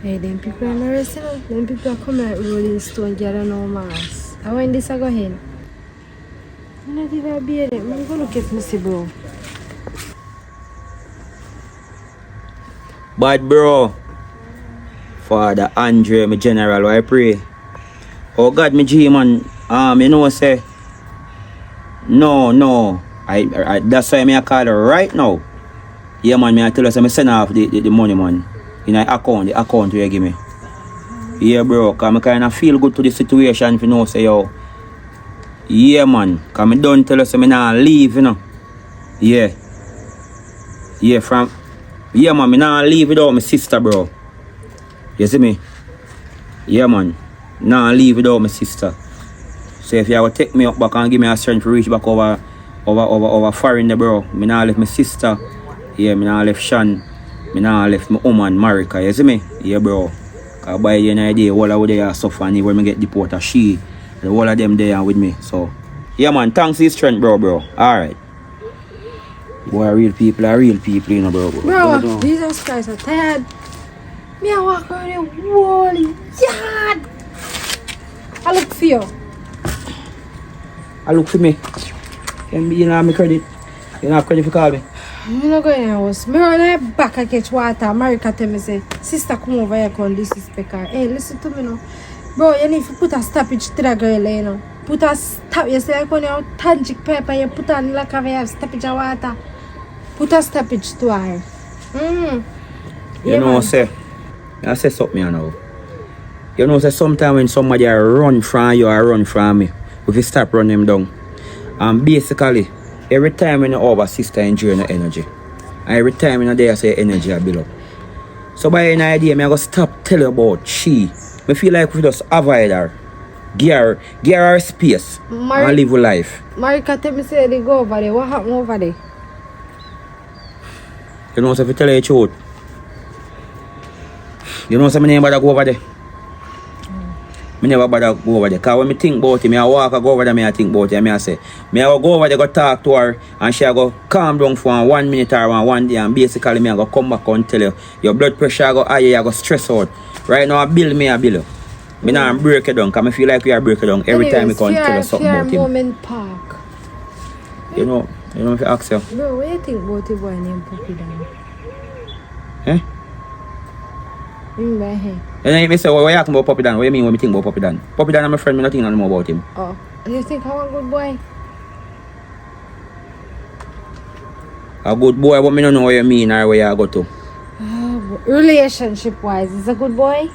Hey, them people are not resting up. Them people are coming like Rolling Stone, gather no mass. And when this I go in, I'm not even be there. I'm gonna look at Missy bro. Bad bro. Father Andre, my general, I pray. Oh God, me G man, you know say. No. I that's why me I call her right now. Yeah man, me I tell us I send off the money man. In the account where you give me. Yeah bro, cause I kinda feel good to the situation if you know say yo. Yeah man, cause me don't tell us I not leave, you know. Yeah. Yeah man, me not leave without my sister bro. You see me? Yeah man. Nah leave without my sister. So if you ever take me up back and give me a strength to reach back over foreign there bro. Me nah left my sister. Yeah, me nah left Shan. Me nah left my woman Marika. You see me? Yeah bro. Cause by the end of the day, all of them suffer and when me get deported, she the whole of them there with me. So yeah man, thanks for your strength bro. Alright. Boy, real people, you know bro. Bro, Jesus Christ, I'm tired. Me I walk around the whole yard. I look for you. I look for me. You know my credit. You know credit for call me. I'm not going in the house. Me run right back and catch water. Marika tell me say, sister come over here come disrespect her. Hey, listen to me now. Bro, you need to put a stoppage to that girl, you know. Put a stop. You say like when you have tangic pepper, you put on like a have stoppage of water. Put a stoppage to her. You know say. I say something you know. You know say sometimes when somebody run from you or run from me, we will stop running them down. And basically, every time when you over sister enjoy your energy. And every time when you there say energy I build up. So by an idea, I go stop tell you about she. I feel like we just avoid her. Give her space and live her life. Marika tell me say they go over there. What happened over there? You know, so if you tell you the truth, you know, so I never bother go over there. I never bother go over there. Because when I think about it, I walk, I go over there, I think about it, I say, I go over there, go talk to her, and she go calm down for 1 minute or 1 day, and basically I go come back and tell you, your blood pressure go higher, you go stress out. Right now, I bill you. I not break it down, because I feel like we are breaking down every time we come tell you something about him. Moment Park. You know if you ask you. Bro, what do you think about the boy named Puppy Dan? Eh? In my head. And then you say, what you asking about Puppy Dan? What do you mean when you think about Puppy Dan? Puppy Dan is my friend, I don't think more about him. Oh, you think I'm a good boy? A good boy, but I don't know what you mean or where you go to. Relationship wise, is a good boy?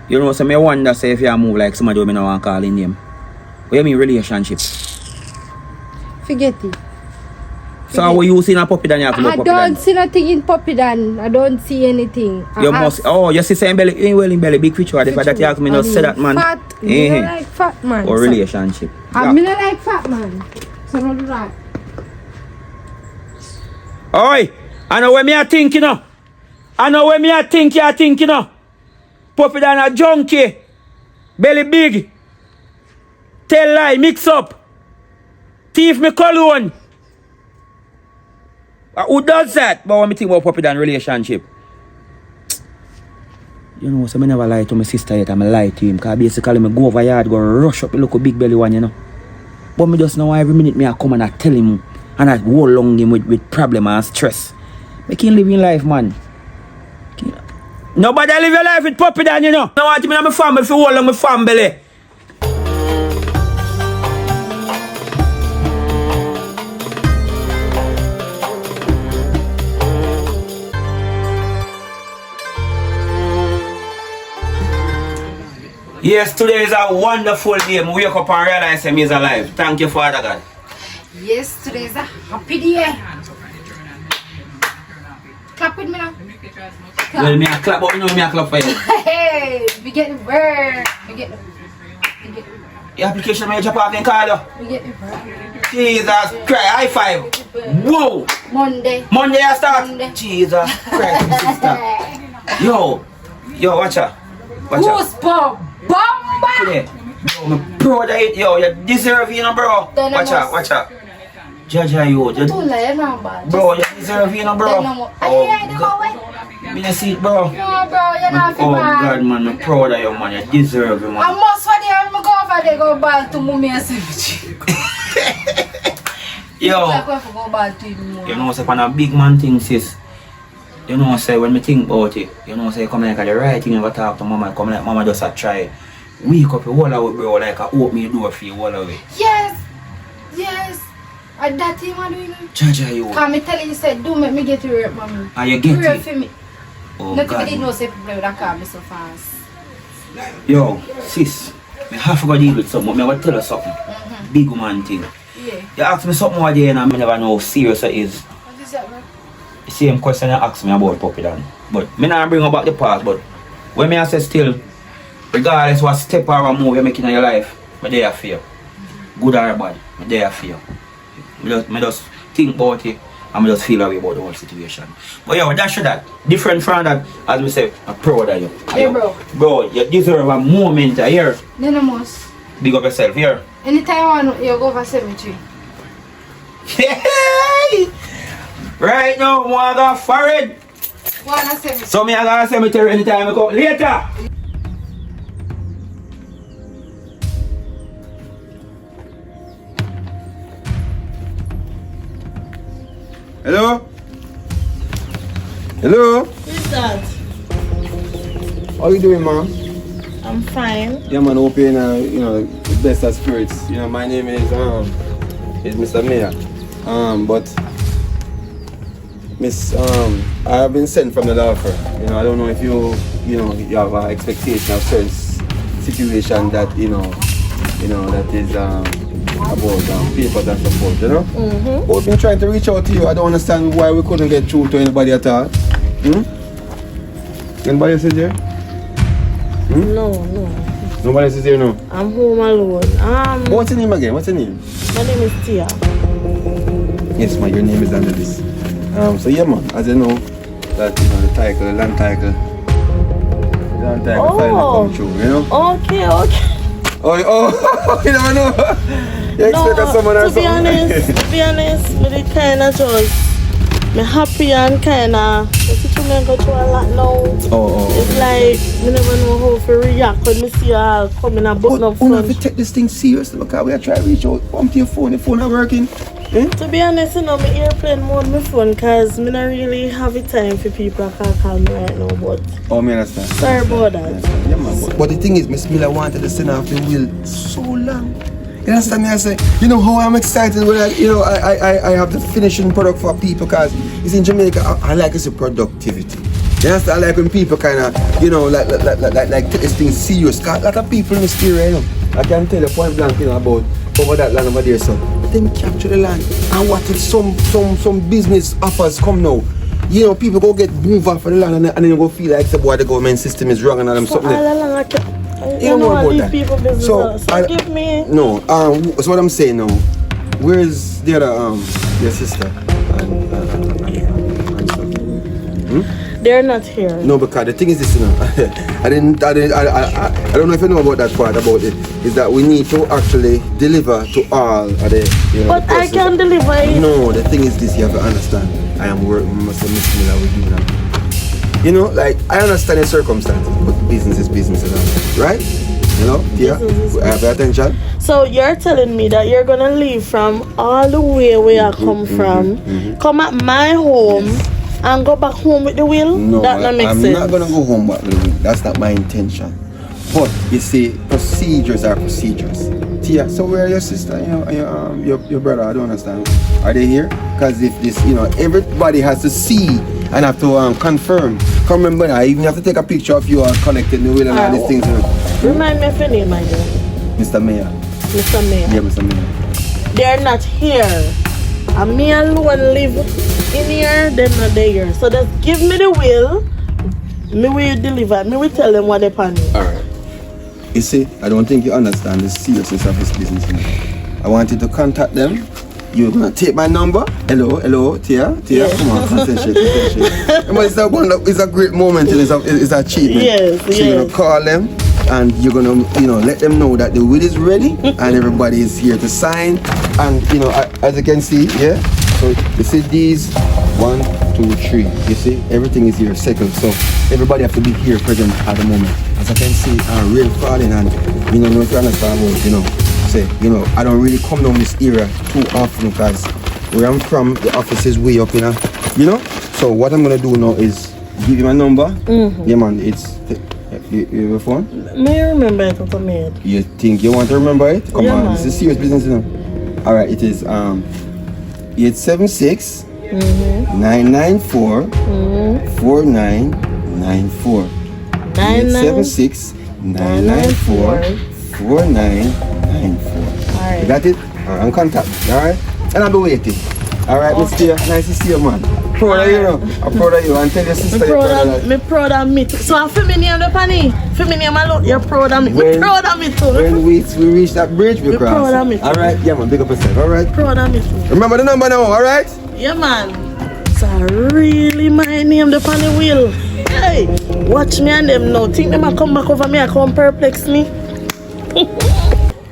You know, so I wonder say if you move like somebody who I don't want to call in name. What do you mean relationship? Forget it. So what you see in a Puppy Dan, you have to know I Puppy Dan? don't see nothing in Puppy Dan. I don't see anything. You must, you see saying belly, in belly, big picture. The fact that you ask me not say that man. Fat, me don't like fat man. Or relationship. I me not like fat man. So don't do that. Oi, I know where me are thinking now. I know where me are thinking now. Puppy Dan a junkie. Belly big. Tell lie, mix up. Thief me cologne. Who does that? But when me think about Puppy Dan relationship. You know, so I never lie to my sister yet. I lie to him. Because basically I go over yard, go rush up a little big belly one, you know. But me just know every minute me I come and I tell him and I hold long him with problem and stress. Make him live in life, man. Nobody live your life with puppy dan, you know. I want him in my family for hold on my family. Yes, today is a wonderful day. I wake up and realize him is alive. Thank you, Father God. Yes, today is a happy day. Clap with me now. Well, me a clap, but you know me a clap for you. Hey, we get the bird. We get the Your application may drop off in call you. we get the bird. Jesus Christ, high five. Whoa. Monday. Monday I start. Monday. Jesus Christ, sister. Yo, watch out. Watch out. Goosebump. Bomba. Today. Yo, my proud of it. Yo, you deserve it, you know, bro. Then I Watch out, must- watch out. Jaja, yo. Too late now, bad. Bro, you deserve it, you know, bro. Oh, God. Me not see it, bro. No, bro, you're not Oh, bad. God, man, I'm proud of you, man. You deserve it, I man. must for them go over there go back to Mummy and Cemetery. Yo. Like we go back to him. You know, say, when a big man thing, sis. You know, say, when me think about it, you know, say, come like the right thing, never talk to mama, come like mama just a try. Wake up your whole away, bro, like I open your door for you all away. Yes. Yes. And that thing I'm doing. Jaja, you. Can me tell you, said, do make me get to rape, mommy. And you get Rape it. for me. Oh, Not God. even know say people would call me so fast. Yo, sis, I have to go deal with something, but I will tell you something. Big woman thing. Yeah. You ask me something one day and I never know how serious it is. What is that, bro? The same question you ask me about puppy dan. But me not bring about the past, but when me I say still, regardless what step or a move you make in your life, me there for you. Good or bad, me there for you. Me just think about it and me just feel away about the whole situation. But yo, that's that. Different from that, as we say, I'm proud of you. Yeah, bro. Bro, you deserve a moment here. Then I must. Big up yourself here. Anytime you go for cemetery. Hey! Right now, I go for it. Wanna cemetery. So me I go to cemetery anytime I go. Later! Hello? Hello? Who's that? How you doing, ma'am? I'm fine. Yeah, man, hope you're in, the best of spirits. You know, my name is Mr. Mayor. But Miss, I have been sent from the law firm. You know, I don't know if you have an expectation of certain situation that, that is about papers and support, you know? Mm-hmm. But we've been trying to reach out to you. I don't understand why we couldn't get through to anybody at all. Anybody else is there? No. Nobody else is there now. I'm home alone. What's your name again? What's your name? My name is Tia. Yes, man, your name is under this. So yeah, man, as you know, that the land title file come through, you know? Okay. Oh, you never know. You expect someone or to be honest, me the kind of just, me happy and kind of, the situation go through a lot now. It's like, me never know how to react when me see you all coming and button up But we have front. to take this thing seriously because we are trying to reach out. Come to your phone not working. To be honest, my airplane mode my phone cause me not really have the time for people that can call me right now, but Oh, me understand. sorry about that. Yeah, man. But the thing is, Miss Miller wanted to send off the will so long. You understand me? I say, you know how I'm excited when I have the finishing product for people because it's in Jamaica. I like it's a productivity. You understand? I like when people kind of, like take this thing serious. Cause a lot of people in the area, I can tell you point blank, about over that land over there, so them capture the land. And what if some business offers come now? You know, people go get moved off of the land and then go feel like the government system is wrong and all them So something. all along You know about leave that. people business So, so give me. No, so what I'm saying now, where's the other your sister and stuff? They're not here. No, because the thing is this, I don't know if you know about that part about it. Is that we need to actually deliver to all of the, But the I persons. can deliver it. No, the thing is this, you have to understand. I am working with Mr. Miller with you now. You know, like I understand the circumstances, but business is business and all, right? You know? Yeah. Pay attention. So you're telling me that you're gonna leave from all the way where I come from, come at my home, and go back home with the wheel? No, that not make I'm sense. not gonna go home back with the wheel. That's not my intention. But you see, procedures are procedures. Tia, so where are your sister and your brother? I don't understand. Are they here? Because if this, everybody has to see and have to confirm. Come remember, I even have to take a picture of you all connected in the wheel and all these things. Remind me of your name, my dear. Mr. Mayor. Mr. Mayor. Yeah, Mr. Mayor. They're not here. And me alone live in here, they're not there. So just give me the wheel. Me will deliver. Me will tell them what they pan me. Alright. You see, I don't think you understand the seriousness of this business now. I want you to contact them. You're gonna take my number. Hello, Tia. Come on, concentrate. It's a great moment and it's a achievement. Yes, so you're gonna call them and you're gonna, let them know that the will is ready and everybody is here to sign. And as you can see, yeah. So you see these 1, 2, 3. You see, everything is here second. So everybody have to be here present at the moment. As I can see, rain falling and no if you understand what, I don't really come down this area too often because where I'm from, the office is way up, So what I'm gonna do now is give you my number. Yeah, man, it's you have a phone? May I remember it off my head? You think you want to remember it? Come on, man. This is serious business, All right, it is 876 994 4994. 876 994 4994. Alright. You got it? Alright, I'm contact. Alright? And I'll be waiting. Alright, Miss Tia. Nice to see you, man. Proud of you, I'm proud of you. And tell your sister you're proud of me. Proud of me too. So I'm feeling name the panny. Feeling name alone. You're proud of me. We're proud of me too. When we reach that bridge, we cross. Proud of me too. Alright? Yeah, man. Big up yourself. Alright? Proud of me too. Remember the number now, alright? Yeah, man. So really my name the panny wheel. Hey, watch me and them now. Think them a come back over me, I come perplex me.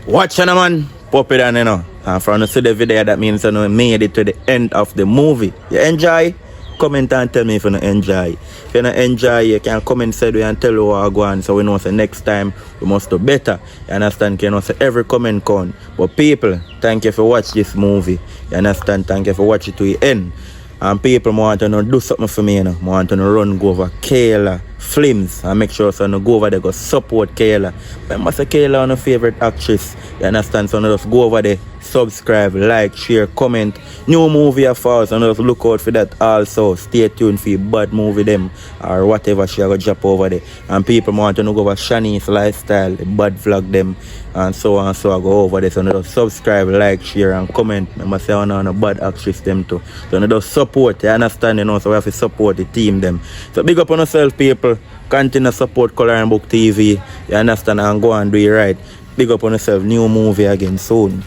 Watch on, man. Pop it on, And from the see the video, that means you made it to the end of the movie. You enjoy? Comment and tell me if you don't enjoy. If you don't enjoy, you can comment side and tell you what I go on, so we know say next time we must do better. You understand? You know, say every comment count. But people, thank you for watch this movie. You understand? Thank you for watch it to the end. And people want to do something for me, I want to run go over Kayla Flims and make sure so go over there go support Kayla. Remember say Kayla is my favorite actress. You understand? So just go over there, subscribe, like, share, comment. New movie of ours, and just look out for that also. Stay tuned for bad movie them or whatever she go drop over there. And people want to go over Shanice's lifestyle, the bad vlog them and so on. So I go over there. So just subscribe, like, share and comment. Remember say on a bad actress them too. So just support, you understand, so we have to support the team them. So big up on yourself, people. Continue to support Coloring Book TV. You understand, and go and do it right. Big up on yourself. New movie again soon.